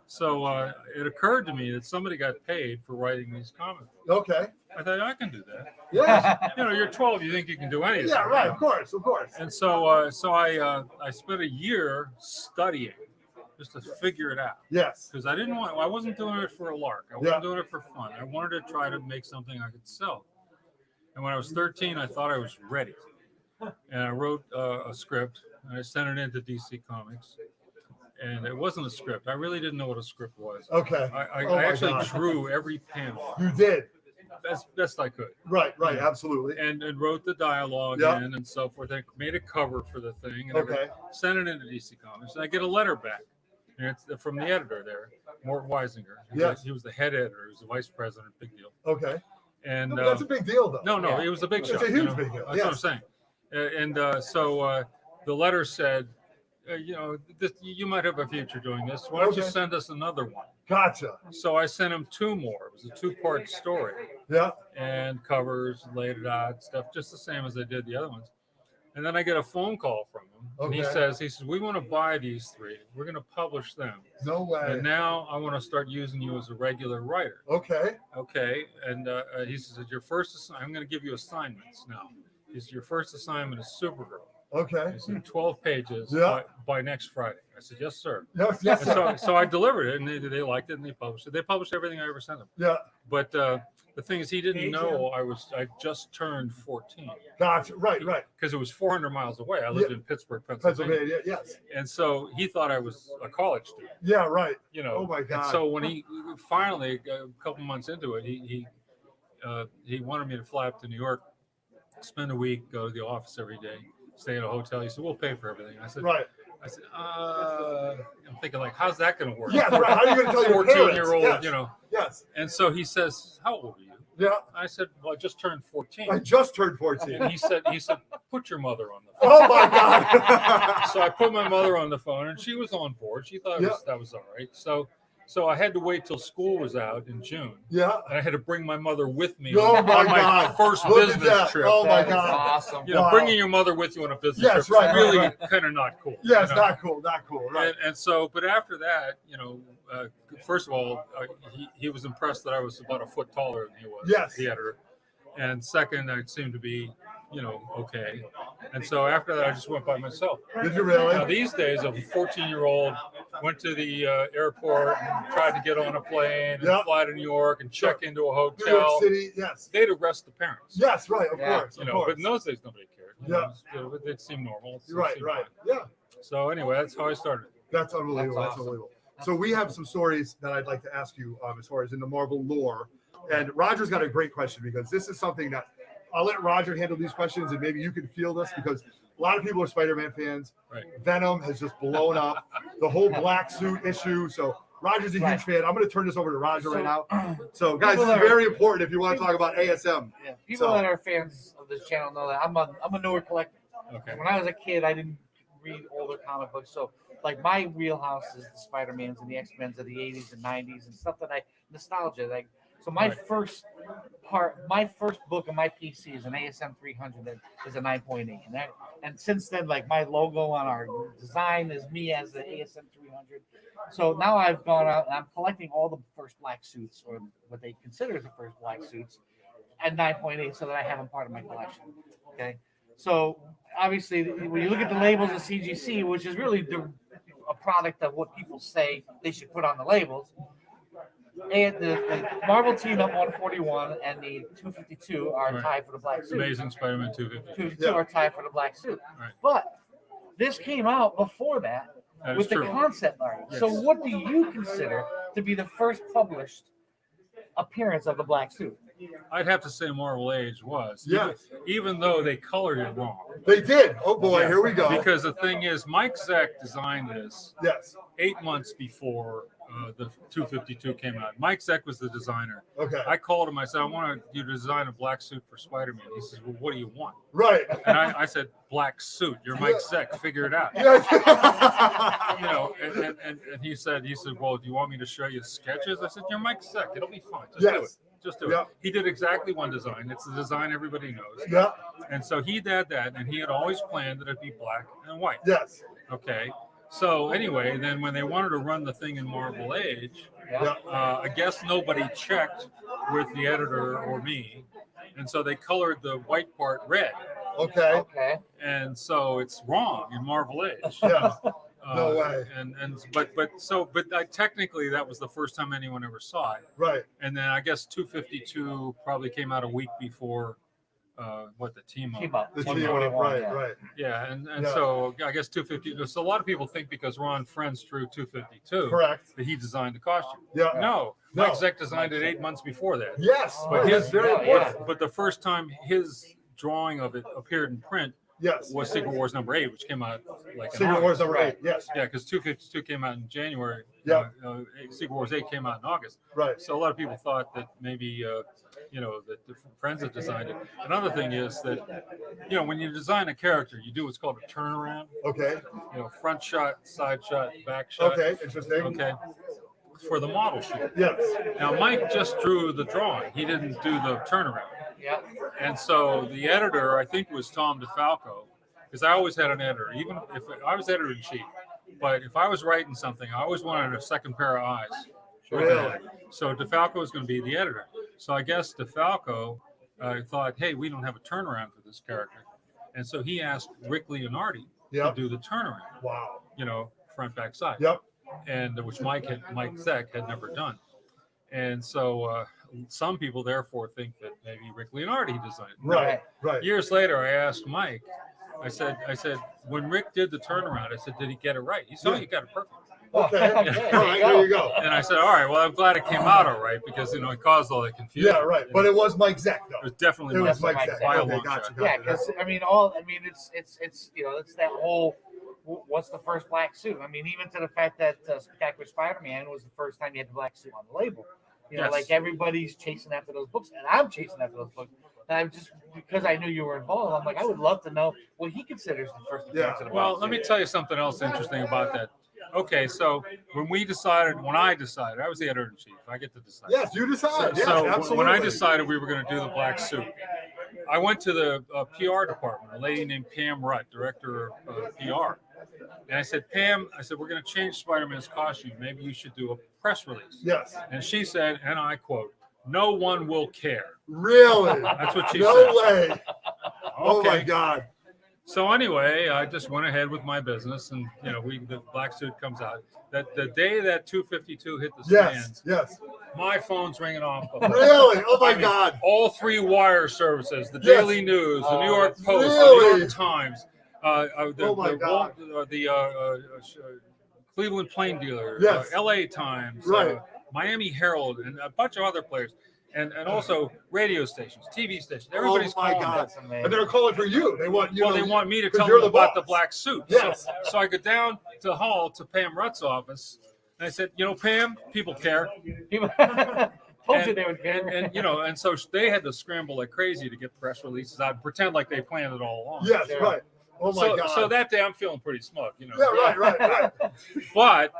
So it occurred to me that somebody got paid for writing these comic books. Okay. I thought I can do that. Yeah. You know, you're 12, you think you can do anything. Yeah, right. Of course, of course. And so, I spent a year studying just to figure it out. Yes. Because I wasn't doing it for a lark. I wasn't doing it for fun. I wanted to try to make something I could sell. And when I was 13, I thought I was ready. And I wrote a script and I sent it into DC Comics. And it wasn't a script. I really didn't know what a script was. Okay. I Oh my actually God. drew every panel. You did. Best I could. Right, right, Yeah. absolutely. And wrote the dialogue Yeah. in and so forth. I made a cover for the thing. And Okay. sent it into DC Comics. And I get a letter back. And it's from the editor there, Mort Weisinger. Yes. He was the head editor. He was the vice president. Big deal. Okay. And No, but that's a big deal, though. No, it was a big It's show. a huge you know? big deal. That's Yes. what I'm saying. So the letter said, you know, you might have a future doing this. Why don't you Okay. send us another one? Gotcha. So I sent him 2 more. It was a 2-part story. Yeah. And covers, laid it out, stuff just the same as I did the other ones. And then I get a phone call from him. And he Okay. says, we want to buy these 3. We're going to publish them. No way. And now I want to start using you as a regular writer. Okay. Okay. And he says, I'm going to give you assignments now. He said, your first assignment is Supergirl. Okay. He said, 12 pages Yeah. by next Friday. I said, yes, sir. Yes, And so I delivered it, and they liked it, and they published it. They published everything I ever sent them. Yeah. But the thing is, he didn't know I just turned 14. Gotcha. Right, right. Because it was 400 miles away. I lived Yeah. in Pittsburgh, Pennsylvania. Pennsylvania, yes. And so he thought I was a college student. Yeah, right. You know. Oh my And God. so when he finally, a couple months into it, he wanted me to fly up to New York, spend a week, go to the office every day, stay at a hotel. He said, we'll pay for everything. I said, Right. I'm thinking, like, how's that going to work? Yes, right. How are you going to tell your parents? 14-year-old, Yes. you know. Yes. And so he says, how old are you? Yeah. I said, well, I just turned 14. I just turned 14. And he said, put your mother on the phone. Oh my God. So I put my mother on the phone, and she was on board. She thought that was all right. So I had to wait till school was out in June. Yeah. And I had to bring my mother with me Oh on my my God. first Look at business that. trip. Oh my That is God. awesome. You know, Wow. bringing your mother with you on a business Yes, trip right, is really right. kind of not cool. Yes, you know? not cool, not cool. Right. And so, but after that, you know, first of all, he was impressed that I was about a foot taller than he was. Yes. The editor. And second, I seemed to be, you know, okay. And so after that, I just went by myself. Did you really? Now these days, a 14-year-old went to the airport and tried to get on a plane and Yep. fly to New York and check into a New York hotel. City, yes. They'd arrest the parents. Yes, right, of course. You Of know, course. but in those days nobody cared. You Yeah. know, it seemed normal. It Right, seemed right. fine. Yeah. So anyway, that's how I started. That's unbelievable. That's That's awesome. unbelievable. So we have some stories that I'd like to ask you as far as in the Marvel lore. And Roger's got a great question because this is something that I'll let Roger handle these questions and maybe you can field us because a lot of people are Spider-Man fans. Right. Venom has just blown up the whole black suit issue. So Roger's a huge fan. I'm going to turn this over to Roger right now. So guys, this is very important if you want to talk about ASM. Yeah, people that are fans of this channel know that I'm a newer collector. Okay. When I was a kid, I didn't read older comic books, so like my wheelhouse is the Spider-Mans and the X-Men's of the 80s and 90s and stuff that nostalgia. Like, so my first book of my PC is an ASM 300 that is a 9.8, and since then, like my logo on our design is me as the ASM 300. So now I've gone out and I'm collecting all the first black suits, or what they consider the first black suits, at 9.8, so that I have them part of my collection. Okay, so obviously when you look at the labels of CGC, which is really a product of what people say they should put on the labels. And the Marvel Team Up 141 and the 252 are tied for the black suit. Amazing Spider-Man 252. 252 are tied for the black suit. Right. But this came out before that That with is the true. concept art. Yes. So what do you consider to be the first published appearance of the black suit? I'd have to say Marvel Age was. Yes. Even though they colored it wrong. They did. Oh boy, here we go. Because the thing is, Mike Zeck designed this Yes. 8 months before the 252 came out. Mike Zeck was the designer. Okay. I called him. I said, I want you to design a black suit for Spider-Man. He says, well, what do you want? Right. And I said, black suit. You're Mike Zeck. Figure it out. Yes. You know, and he said, well, do you want me to show you sketches? I said, you're Mike Zeck. It'll be fine. Just do it. Just do it. Yeah. He did exactly one design. It's the design everybody knows. Yeah. And so he did that, and he had always planned that it'd be black and white. Yes. Okay. So anyway, then when they wanted to run the thing in Marvel Age, I guess nobody checked with the editor or me, and so they colored the white part red. Okay. Okay. And so it's wrong in Marvel Age. Yeah. No way. But technically that was the first time anyone ever saw it. Right. And then I guess 252 probably came out a week before the team up. The team up, right, right. Yeah, and Yeah. so I guess 252. So a lot of people think because Ron Friends drew 252, Correct. that he designed the costume. Yeah. No, No. Mike Zeck designed it 8 months before that. Yes. But That's very important. But the first time his drawing of it appeared in print Yes. was Secret Wars #8, which came out like in Secret Wars August. #8, yes. Yeah, because 252 came out in January. Yeah. Secret Wars 8 came out in August. Right. So a lot of people thought that maybe that the friends had designed it. Another thing is that when you design a character, you do what's called a turnaround. Okay. Front shot, side shot, back shot. Okay, interesting. Okay. For the model shoot. Yes. Now Mike just drew the drawing. He didn't do the turnaround. Yeah. And so the editor, I think, was Tom DeFalco, because I always had an editor, even if I was editor in chief. But if I was writing something, I always wanted a second pair of eyes. Really? So DeFalco was going to be the editor. So I guess DeFalco thought, hey, we don't have a turnaround for this character. And so he asked Rick Leonardi to do the turnaround. Wow. Front, back, side. Yep. And which Mike Zeck had never done. And so some people therefore think that maybe Rick Leonardi designed it. Right, right. Years later, I asked Mike, I said, when Rick did the turnaround, I said, did he get it right? He said, oh, you got it perfect. Okay. All right, there you go. And I said, all right, well, I'm glad it came out all right because, it caused all that confusion. Yeah, right. But it was Mike Zeck, though. It was definitely Mike Zeck. by a Okay, long gotcha, shot. Yeah, because it's that whole what's the first black suit? I mean, even to the fact that Spectacular Spider-Man was the first time you had the black suit on the label. Yes. Like everybody's chasing after those books, and I'm chasing after those books. And I'm just because I knew you were involved. I'm like, I would love to know what he considers the first appearance of the Well, black let me suit. tell you something else interesting about that. Okay, so when I decided, I was the editor-in-chief. I get to decide. Yes, you decide. Yes, so absolutely. when I decided we were going to do the black suit, I went to the PR department, a lady named Pam Rutt, director of PR. And I said, Pam, we're going to change Spider-Man's costume. Maybe you should do a press release. Yes. And she said, and I quote, no one will care. Really? That's what she no said. way. Oh, my Okay. God. So anyway, I just went ahead with my business, and the black suit comes out. That the day that 252 hit the stands, Yes. my phone's ringing off. Really? Oh my God! All 3 wire services: the Yes. Daily News, the New York Post, the Really? New York Times, Cleveland Plain Dealer, Yes. L.A. Times, Right. Miami Herald, and a bunch of other players. And also radio stations, TV stations. Everybody's Oh my calling. God! And they're calling for you. They want you. Well, they want me to 'cause tell you're them the about boss. the black suit. Yes. So I go down to Hall to Pam Rutt's office, and I said, Pam, people care. Told you they would care. And so they had to scramble like crazy to get press releases out and pretend like they planned it all along. Yes, right. Oh my God! So that day I'm feeling pretty smug, Yeah, right. But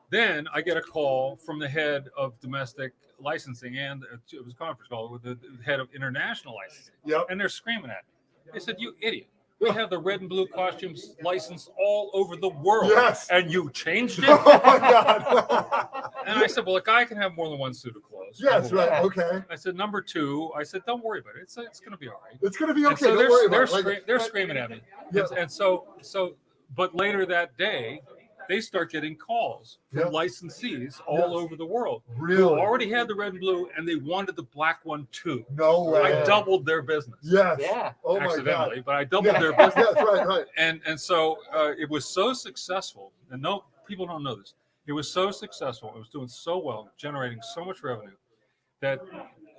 then I get a call from the head of domestic licensing, and it was a conference call with the head of international licensing. Yep. And they're screaming at me. They said, "You idiot! We have the red and blue costumes licensed all over the world, Yes. and you changed it." Oh my God! And I said, "Well, a guy can have more than one suit of clothes." Yes, right. Okay. I said, "Number 2, I said, don't worry about it. It's going to be all right." It's going to be And okay. so Don't worry about they're it. screaming at me. Yeah. And so, but later that day, they start getting calls from Yeah. licensees all Yes. over the world. Really? Who already had the red and blue, and they wanted the black one too. No way. I doubled their business. Yes. Yeah. Oh my Accidentally, God. but I doubled Yes. their business. Yes, right. And so it was so successful, and no people don't know this. It was so successful. It was doing so well, generating so much revenue, that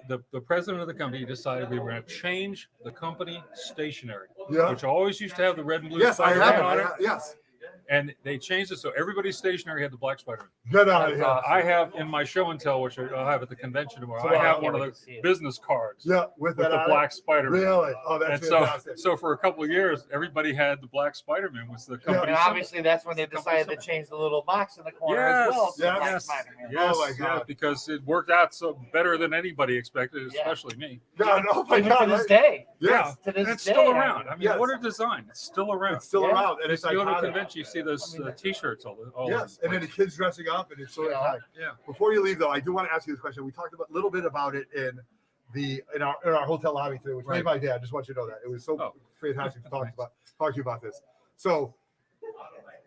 the president of the company decided we were going to change the company stationery, Yeah. which always used to have the red and blue Yes, I Spider-Man have on it. it. Yes. And they changed it so everybody's stationery had the black Spider-Man. Get out of here. I have in my show and tell, which I'll have at the convention tomorrow. So I have I one can't of wait the to see it. business cards Yeah, with that the on it? black Spider-Man. Really? Oh, that's And fantastic. so for a couple of years, everybody had the black Spider-Man. Was the And company? obviously, that's when they decided to change the little box in the corner as well. to Black Yes, Spider-Man. yes, Oh my God. yeah, because it worked out so better than anybody expected, Yeah. especially me. God, oh my Even God. to this right? day. Yes. To this And it's day. still around. I mean, Yes. what a design! It's still around. It's still Yeah. around, and it's If you go to a iconic. convention, you see those T-shirts all Yes, and then the kids dressing up, and it's so Yeah. iconic. Yeah. Before you leave, though, I do want to ask you this question. We talked a little bit about it in our hotel lobby today, which made Right. my day. I just want you to know that it was so fantastic to talk to you about this. So,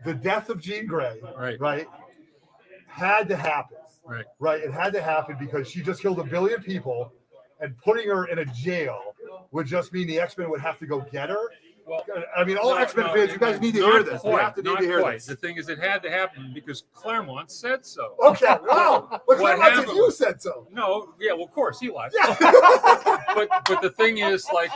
the death of Jean Grey, Right. had to happen. Right. It had to happen because she just killed 1 billion people, and putting her in a jail would just mean the X-Men would have to go get her. Well, I mean, all X-Men fans, you guys need to not hear this. You quite, have to need not to hear quite. this. The thing is, it had to happen because Claremont said so. Okay, wow. But What Claremont said happened you was- said so. No, yeah, well, of course he lied. but the thing is, like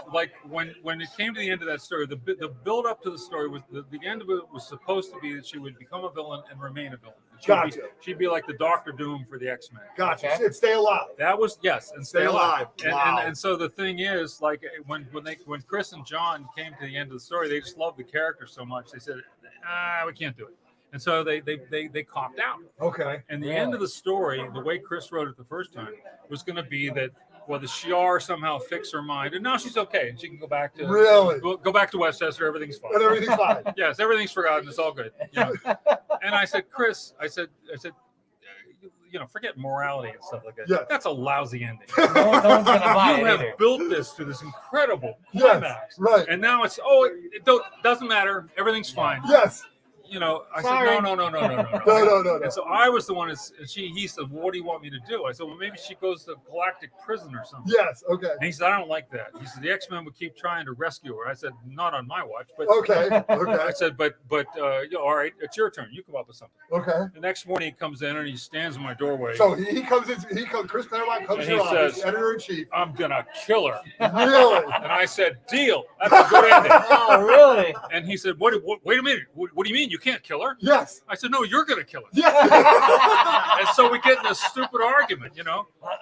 when it came to the end of that story, the build up to the story was the end of it was supposed to be that she would become a villain and remain a villain. Gotcha. She'd be like the Doctor Doom for the X-Men. Gotcha. And stay alive. That was and Stay alive. And, Wow. and so the thing is, like when Chris and John came to the end of the story, they just loved the character so much. They said, we can't do it. And so they copped out. Okay. And the end of the story, the way Chris wrote it the first time, was going to be that the Shi'ar somehow fixed her mind, and now she's okay, and she can go back to go back to Westchester. Everything's fine. And everything's fine. Yes, everything's forgotten. It's all good. You know? And I said, Chris, I said, forget morality and stuff like that. Yeah. That's a lousy ending. No one's gonna buy You it have either. built this to this incredible Yes, climax, right. and now it's doesn't matter. Everything's fine. Yes. I Sorry. said, no. No. And so I was the one, he said, well, what do you want me to do? I said, well, maybe she goes to galactic prison or something. Yes. Okay. And he said, I don't like that. He said, the X-Men would keep trying to rescue her. I said, not on my watch. But Okay. I said, but all right, it's your turn. You come up with something. Okay. The next morning he comes in and he stands in my doorway. So he comes in. Chris Claremont comes And to he your office, says, editor in chief. I'm gonna kill her. Really? And I said, deal. That's a good ending. Oh, really? And he said, wait a minute. What do you mean? You can't kill her? Yes. I said, no, you're going to kill her. Yes. And so we get in this stupid argument,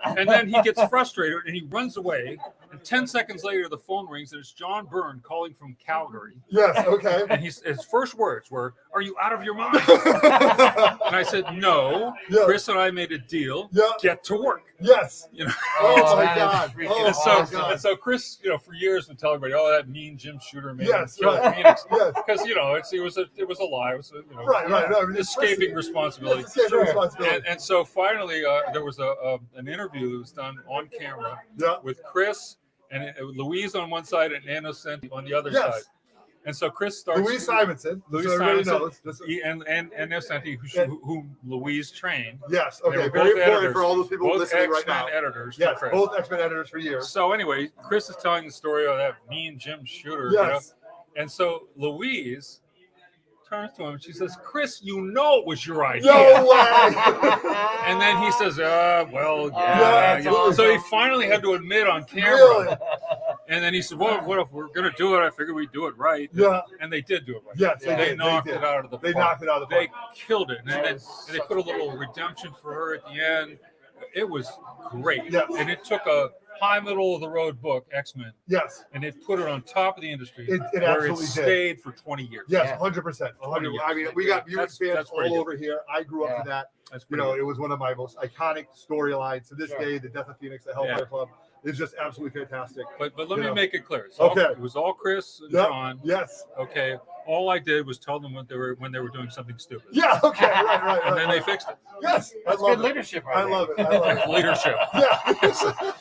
and then he gets frustrated and he runs away. And 10 seconds later, the phone rings and it's John Byrne calling from Calgary. Yes. Okay. And his first words were, are you out of your mind? And I said, no, Yeah. Chris and I made a deal. Yeah. Get to work. Yes. that Oh my is God. freaking Oh And my so, God. and so Chris, for years would tell everybody, that mean Jim Shooter made Yes, him kill right. Phoenix. Yes. Because, it was a lie. It was Right. No, I mean, it's escaping responsibility. Yes, escaping responsibility. And so finally, there was an interview that was done on camera Yeah. with Chris and Louise on one side and Innocent on the other Yes. side. And so Chris starts. Louise Simonson. Louise So everybody Simonson, knows. and Nesenti, whom Louise trained. Yes. They Okay. were Very both important editors, for all those people both listening right X-Men now. editors. Yes. For Chris. Both X-Men editors for years. So anyway, Chris is telling the story of that mean Jim Shooter. Yes. And so Louise turns to him and she says, "Chris, you know it was your idea." No way. And then he says, well, Yeah, you know. So he finally had to admit on camera. Really? And then he said, well, what if we're going to do it? I figured we'd do it right. Yeah. And they did do it right. Yes, they They did. knocked They did. it out of the They park. knocked it out of the park. They killed it. And they put a little redemption for her at the end. It was great. Yes. And it took a high middle of the road book, X-Men. Yes. And it put it on top of the industry It where absolutely it did. stayed for 20 years. Yes, 100%. 20 years. I mean, we got mutant fans that's pretty all good. over here. I grew up to that. That's You pretty know, good. it was one of my most iconic storylines to this Sure. day. The Death of Phoenix, the Hellfire Yeah. Club is just absolutely fantastic. But let You me know. make it clear. Okay. It was all Chris and Yep. John. Yes. Okay. All I did was tell them when they were doing something stupid. Yeah. Okay. Right. And then right. they fixed it. Yes. That's I love good it. leadership right I there. love it. I love it. Leadership. Yeah.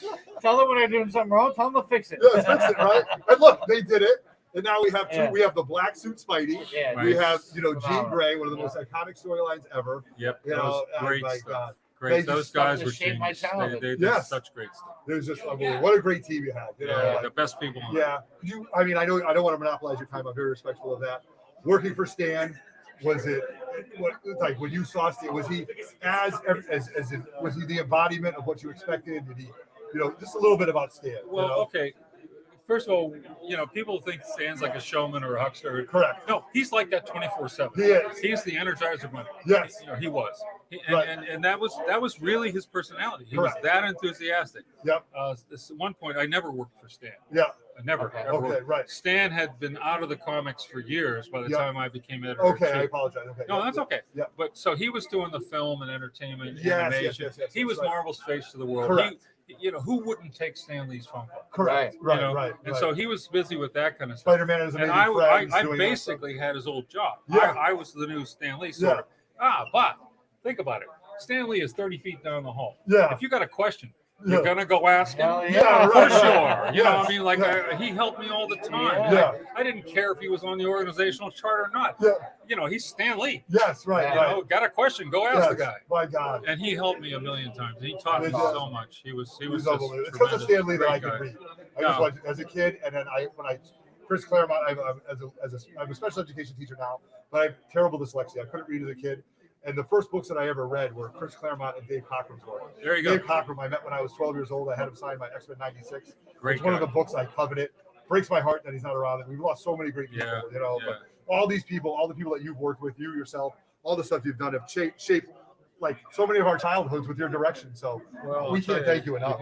Tell them when they're doing something wrong. Tell them to fix it. Yes, fix it, right? And look, they did it. And now we have two. Yeah. We have the black suit Spidey. Yeah, We right. have, Jean Phenomenal. Grey, one of the most iconic storylines ever. Yep. You That know, was oh great my stuff. God. Great. They Those just guys started were to shape my genius. childhood. They did Yes. such great stuff. It was just unbelievable. What a great team you had. You know, Yeah, like, the best people on. yeah. I mean, I know I don't want to monopolize your time. I'm very respectful of that. Working for Stan, was it like when you saw Stan? Was he as was he the embodiment of what you expected? Did he, just a little bit about Stan? Well, you know? okay. First of all, people think Stan's like a showman or a huckster. Correct. No, he's like that 24/7. He is. He's the Energizer Bunny. Yes. He was. Right. And that was really his personality. He Correct. was that enthusiastic. Yep. At one point, I never worked for Stan. Yeah. I never. ever Okay, worked. right. Stan had been out of the comics for years by the Yep. time I became editor. Okay, I apologize. Okay. No, yeah, that's yeah, okay. Yeah. But so he was doing the film and entertainment, Yes, animation. yes, he was right. Marvel's face to the world. Correct. Who wouldn't take Stan Lee's phone call? Correct. Right. And so he was busy with that kind of stuff. Spider-Man is And amazing. Friends, I doing that basically had his old job. Yeah. I was the new Stan Lee sort of. But think about it. Stan Lee is 30 feet down the hall. Yeah. If you got a question, Yeah. you're gonna go ask him. Hell yeah, For right, sure. right. You know, Yes. I mean, like Yeah. he helped me all the time. Yeah. I didn't care if he was on the organizational chart or not. Yeah. He's Stan Lee. Yes. Right. You right. know, got a question? Go ask the Yes, guy. My God. And he helped me a million times. He taught me He did. so much. He was It was just unbelievable. It's because of tremendous, Stan Lee that I great could guy. read. I just Yeah. watched as a kid, and then Chris Claremont. I'm a special education teacher now, but I have terrible dyslexia. I couldn't read as a kid, and the first books that I ever read were Chris Claremont and Dave Cockrum's work. There you go. Dave Cockrum, I met when I was 12 years old. I had him sign my X-Men '96. Great It's one of guy. the books I coveted. Breaks my heart that he's not around. We've lost so many great people. Yeah, But all these people, all the people that you've worked with, you yourself, all the stuff you've done have shaped like so many of our childhoods with your direction. So Well, we I'll tell can't you, thank you enough.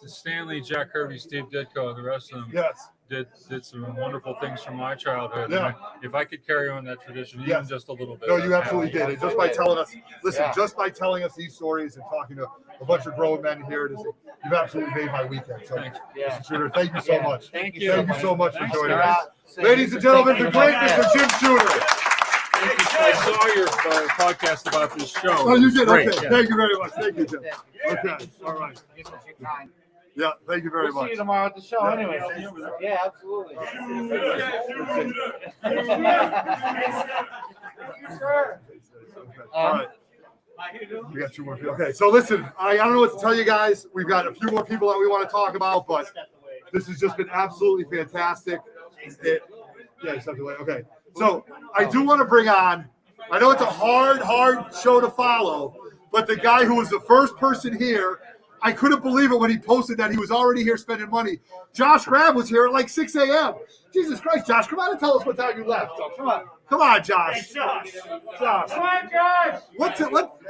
Stanley, Jack Kirby, Steve Ditko, and the rest of them Yes. did some wonderful things from my childhood. Yeah. And if I could carry on that tradition, even Yes. just a little bit. No, I'd you be absolutely happy. did. And just by telling us, listen, Yeah. just by telling us these stories and talking to a bunch of grown men here, you've absolutely made my weekend. So, Yeah. Mr. Shooter, thank you so much. Thank you. Thank you so much for Thanks, joining guys. us. Ladies and gentlemen, the great Mr. Jim Shooter. I saw your podcast about this show. Oh, you did? Great, Okay. yeah. Thank you very much. Thank you, Jim. Okay. All right. Yeah, thank you very We'll see much. you tomorrow at the show. Anyway. Yeah, absolutely. All right. We got two more people. Okay, so listen, I don't know what to tell you guys. We've got a few more people that we want to talk about, but this has just been absolutely fantastic. Yeah, step away. Okay, so I do want to bring on, I know it's a hard show to follow, but the guy who was the first person here, I couldn't believe it when he posted that he was already here spending money. Josh Grab was here at like 6 a.m. Jesus Christ, Josh, come on and tell us what time you left. Come on, Josh. Josh. Come on, Josh. What?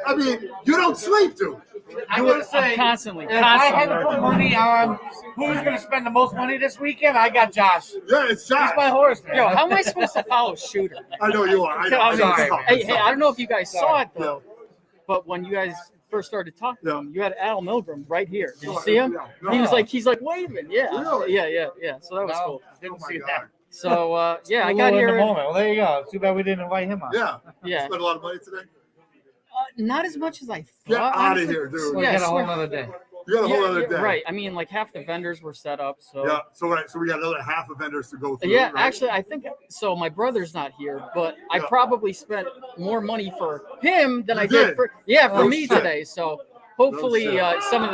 I mean, you don't sleep, dude. I'm gonna say constantly. if I had to put money on who's gonna spend the most money this weekend, I got Josh. Yeah, it's Josh. He's my horse, man. Yo, how am I supposed to follow Shooter? I know you are. I know. I'm sorry. It's tough. Hey, It's hey, tough. I don't know if you guys saw it Yeah. though, but when you guys first started talking to Yeah. him, you had Al Milgram right here. Did you see him? Yeah. He's like waving. Yeah. Really? Yeah. So that was No, cool. didn't Oh, see my that. God. So yeah, I Cool got in the here. moment. Well, there you go. Too bad we didn't invite him on. Yeah. Yeah. Spent a lot of money today. Not as much as I thought. Get out of honestly. here, dude. We'll Yeah, get a whole swear. nother day. You got a whole other day. Right. I mean, like half the vendors were set up. So Yeah. So we got another half of vendors to go through. yeah, right? actually, I think so. My brother's not here, but I Yeah. probably spent more money for him than You I did did? for No me shit. today. So hopefully, shit. some of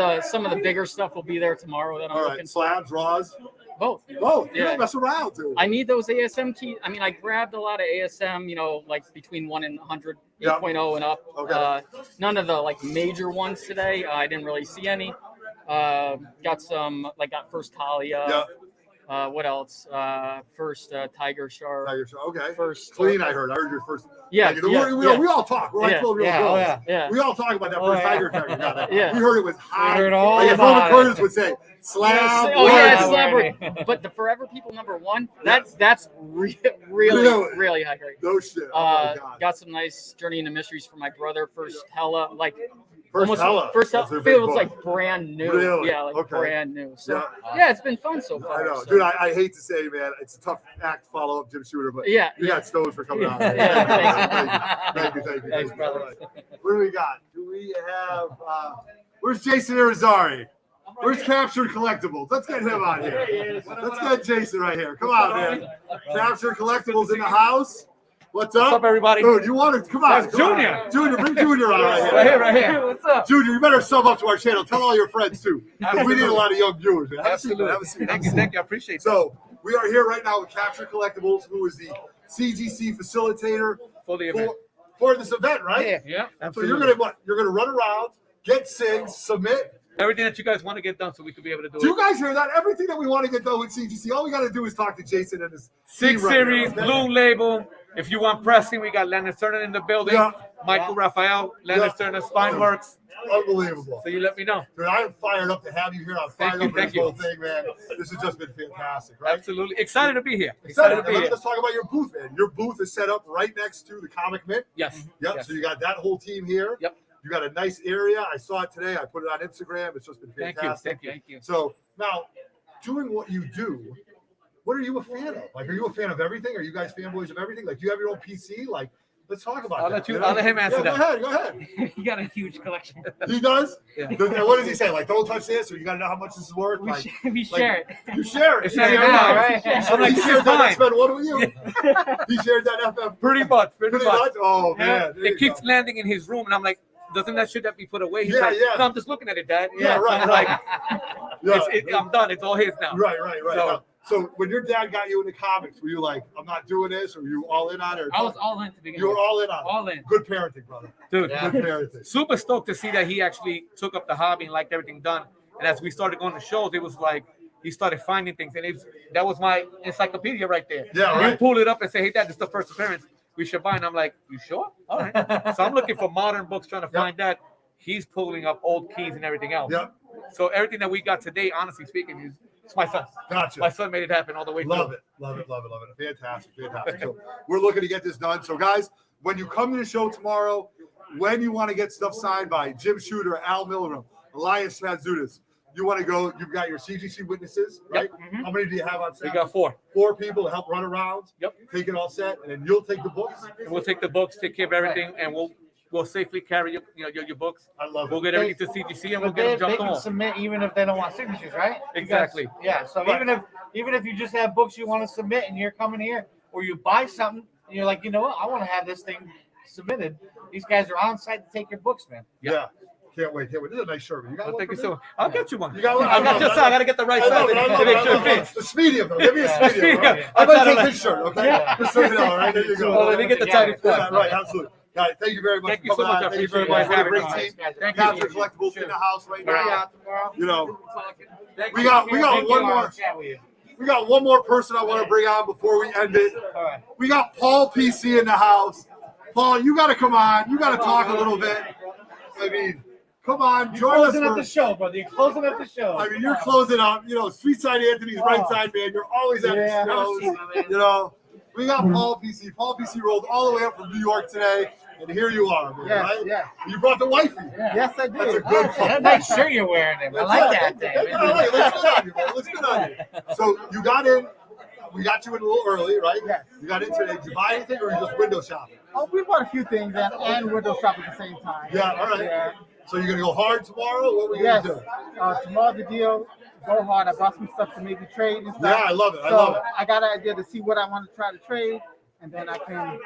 the bigger stuff will be there tomorrow. That I'm All looking right. Slabs, raws. both. Both. You Yeah. don't mess around, dude. I need those ASM keys. I mean, I grabbed a lot of ASM, like between 1 and 100, Yeah. 8.0 and up. Okay. None of the like major ones today. I didn't really see any. Got some, got first Talia. Yeah. What else? First Tiger Shark. Tiger Shark. Okay. First Clean. I heard your first. Yeah, Tiger. yeah, We all talk. We're like Yeah, 12-year-old yeah, girls. oh, yeah. Yeah. We all talk about that first Tiger character. Yeah. We heard it was high. heard all like about Roman it. Curtis would say, slab. Oh yeah, wood." it's Celebrity. But the Forever People #1, that's really high grade. No shit. Oh my God. Got some nice Journey into Mysteries for my brother. First Hella, First Hella. First That's Hella a big feels book. like brand new. Really? Yeah, like Okay. brand new. So Yeah. yeah, it's been fun so far. I know, so. dude. I hate to say, man, it's a tough act to follow up Jim Shooter, but Yeah, you got stones for coming out. Yeah, Thank you. Thanks, brother. All right. What do we got? Do we have? Where's Jason Irizarry? Where's Captured Collectibles? Let's get him on here. Let's get Jason right here. Come on, man. Captured Collectibles in the house. What's up? What's up, everybody? Dude, you want to come on? That's come Junior. on. Junior, bring Junior on right here. Right here. What's up? Junior, you better sub up to our channel. Tell all your friends too. 'Cause we need a lot of young viewers. Man. Absolutely. Have a seat. Thank you. I appreciate it. So we are here right now with Capture Collectibles, who is the CGC facilitator For the event. for this event, right? Yeah. So Absolutely. you're gonna what? You're gonna run around, get SIGs, submit. Everything that you guys want to get done so we could be able to do Do you it. guys hear that? Everything that we want to get done with CGC, all we got to do is talk to Jason and his Six team right series, now, okay? blue label. If you want pressing, we got Landon Turner in the building. Yeah. Michael Raphael, Landon Turner, Spineworks. Unbelievable. So you let me know. Dude, I am fired up to have you here. I'm fired up for this whole thing, man. This has just been fantastic, right? Absolutely. Excited to be here. Excited Excited to be here. Let's talk about your booth, man. Your booth is set up right next to the Comic Mint. Yes. Yep. Yes. So you got that whole team here. Yep. You got a nice area. I saw it today. I put it on Instagram. It's just been Thank you. fantastic. Thank you. So now, doing what you do, what are you a fan of? Like, are you a fan of everything? Are you guys fanboys of everything? Like, do you have your own PC? Like, let's talk about I'll that. let him answer Yeah, that. Go ahead. You got a huge collection. He does? Yeah. And what does he say? Like, don't touch this, or you got to know how much this is worth? Like, We share it. you share it. It's not your Yeah, mine. right? I'm like, he this shared is that mine. X-Men 1 with you. He shared that FF. Pretty much. Pretty much? Oh, man. There you It keeps go. landing in his room, and I'm like, doesn't that shit that be put away? He's Yeah, like, yeah. No, I'm just looking at it, Dad. Yeah, So right, I'm right. like, I'm done. It's all his now. Right. So- So when your dad got you into comics, were you like, I'm not doing this, or were you all in on it? Or I was all in to begin You were with. all in on it. All in. Good parenting, brother. Dude, Yeah. Good parenting. super stoked to see that he actually took up the hobby and liked everything done. And as we started going to shows, it was like he started finding things, and that was my encyclopedia right there. Yeah, You right. pull it up and say, "Hey, Dad, this is the first appearance. We should buy." And I'm like, "You sure? All right." So I'm looking for modern books, trying to find that. He's pulling up old keys and everything else. Yep. So everything that we got today, honestly speaking, it's my son. Gotcha. My son made it happen all the way Love through. it. Fantastic. So we're looking to get this done. So guys, when you come to the show tomorrow, when you want to get stuff signed by Jim Shooter, Al Milgram, Elias Transudas, you want to go, you've got your CGC witnesses, right? Yep. How many do you have on set? We got 4. 4 people to help run around. Yep. Take it all set, and then you'll take the books. And we'll take the books, take care of everything, and we'll safely carry your books. I love We'll it. get everything to CGC, and we'll But get them they jumped can on. submit even if they don't want signatures, right? You Exactly. guys- yeah. So Right. even if you just have books you want to submit and you're coming here, or you buy something and you're like, you know what, I want to have this thing submitted. These guys are on site to take your books, man. Yeah. Can't wait. This is a nice shirt. You got Well, one thank you for so me? much. I'll get you one. You got one? I got just I got to get the right I size love it. I love to it. make I sure love it it. fits. It's medium, though. Give me a medium. Yeah. Right? I might I take thought his shirt, okay? Yeah. Just so you know, all right? There you go. Oh, let me get the title. Yeah, right, absolutely. Guys, thank you very much. Thank you so much. I Thank you appreciate very it. much. What a great Thank you. team. Thank you. Capture Collectibles in the house right now. Tomorrow. You know, Thank we you. got Thank one you. I'll more. chat with you. We got one more person I want to bring on before we end it. All right. We got Paul PC in the house. Paul, you got to come on. You got to talk a little bit. I mean, come on, You're join us. closing up the show, brother. You're closing up the show. I mean, you're closing up. You know, Street Side Anthony's right side man. You're always at Yeah. the shows. You know, we got Paul PC. Paul PC rolled all the way up from New York today, and here you are, man, Yes, right? yes. You brought the wifey. Yes, I That's a do. good couple. That nice shirt you're wearing, him. I like that thing. Looks good on you, man. Looks good on you. So you got in. We got you in a little early, right? Yes. You got in today. Did you buy anything, or you just window shopping? Oh, we bought a few things and window shop at the same time. Yeah, all right. Yeah. So you're gonna go hard tomorrow? What are we Yes. gonna do? Tomorrow the deal. Go hard. I bought some stuff to maybe trade and stuff. Yeah, I love it. I So love it. I got an idea to see what I want to try to trade, and then I can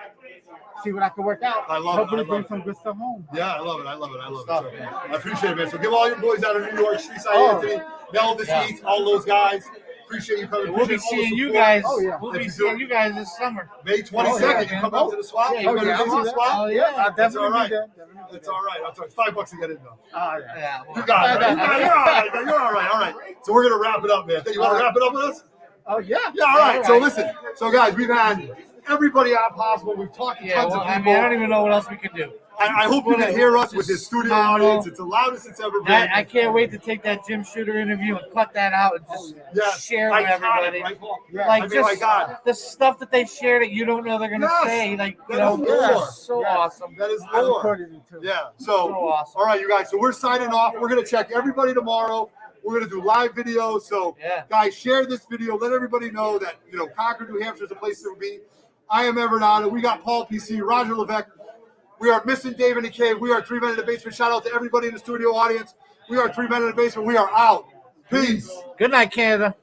see what I can work out. I love it. Hopefully I love bring it. some good stuff home. Yeah, I love it. I love it. I love it. So, I appreciate it, man. So give all your boys out of New York, Streetside Anthony, Melvis Eats, all those guys. Appreciate you coming. We'll be Appreciate all the seeing you support. guys. Oh, yeah. We'll If be you seeing do- you guys this summer. May 22nd, you come out to the swap. Yeah, You come to yeah, the swap. Oh, yeah. I'll That's definitely all right. do that. That's all right. I'll tell you, $5 to get in though. Oh, Yeah. You got it. Right? You're all right. You're all right. All right. So we're gonna wrap it up, man. You want to wrap it up with us? Oh, yeah. Yeah. All right. So listen. So guys, we've had everybody on possible. We've talked to Yeah, tons well, of I people. mean, I don't even know what else we could do. I hope you can hear us with this studio audience. It's the loudest it's ever been. I can't wait to take that Jim Shooter interview and cut that out and just share with everybody. Right, Paul? Yeah. Like I mean, just my God. the stuff that they share that you don't know they're gonna Yes. say. Like you That know, is it's lore. just so Yes. awesome. That is I lore. recorded it too. Yeah. So awesome. All right, you guys. So we're signing off. We're gonna check everybody tomorrow. We're gonna do live videos. So Yeah. guys, share this video. Let everybody know that Concord, New Hampshire is a place to be. I am Everett Otto. We got Paul PC, Roger Levesque. We are missing Dave in the cave. We are 3 Men in the Basement. Shout out to everybody in the studio audience. We are 3 Men in the Basement. We are out. Peace. Good night, Canada.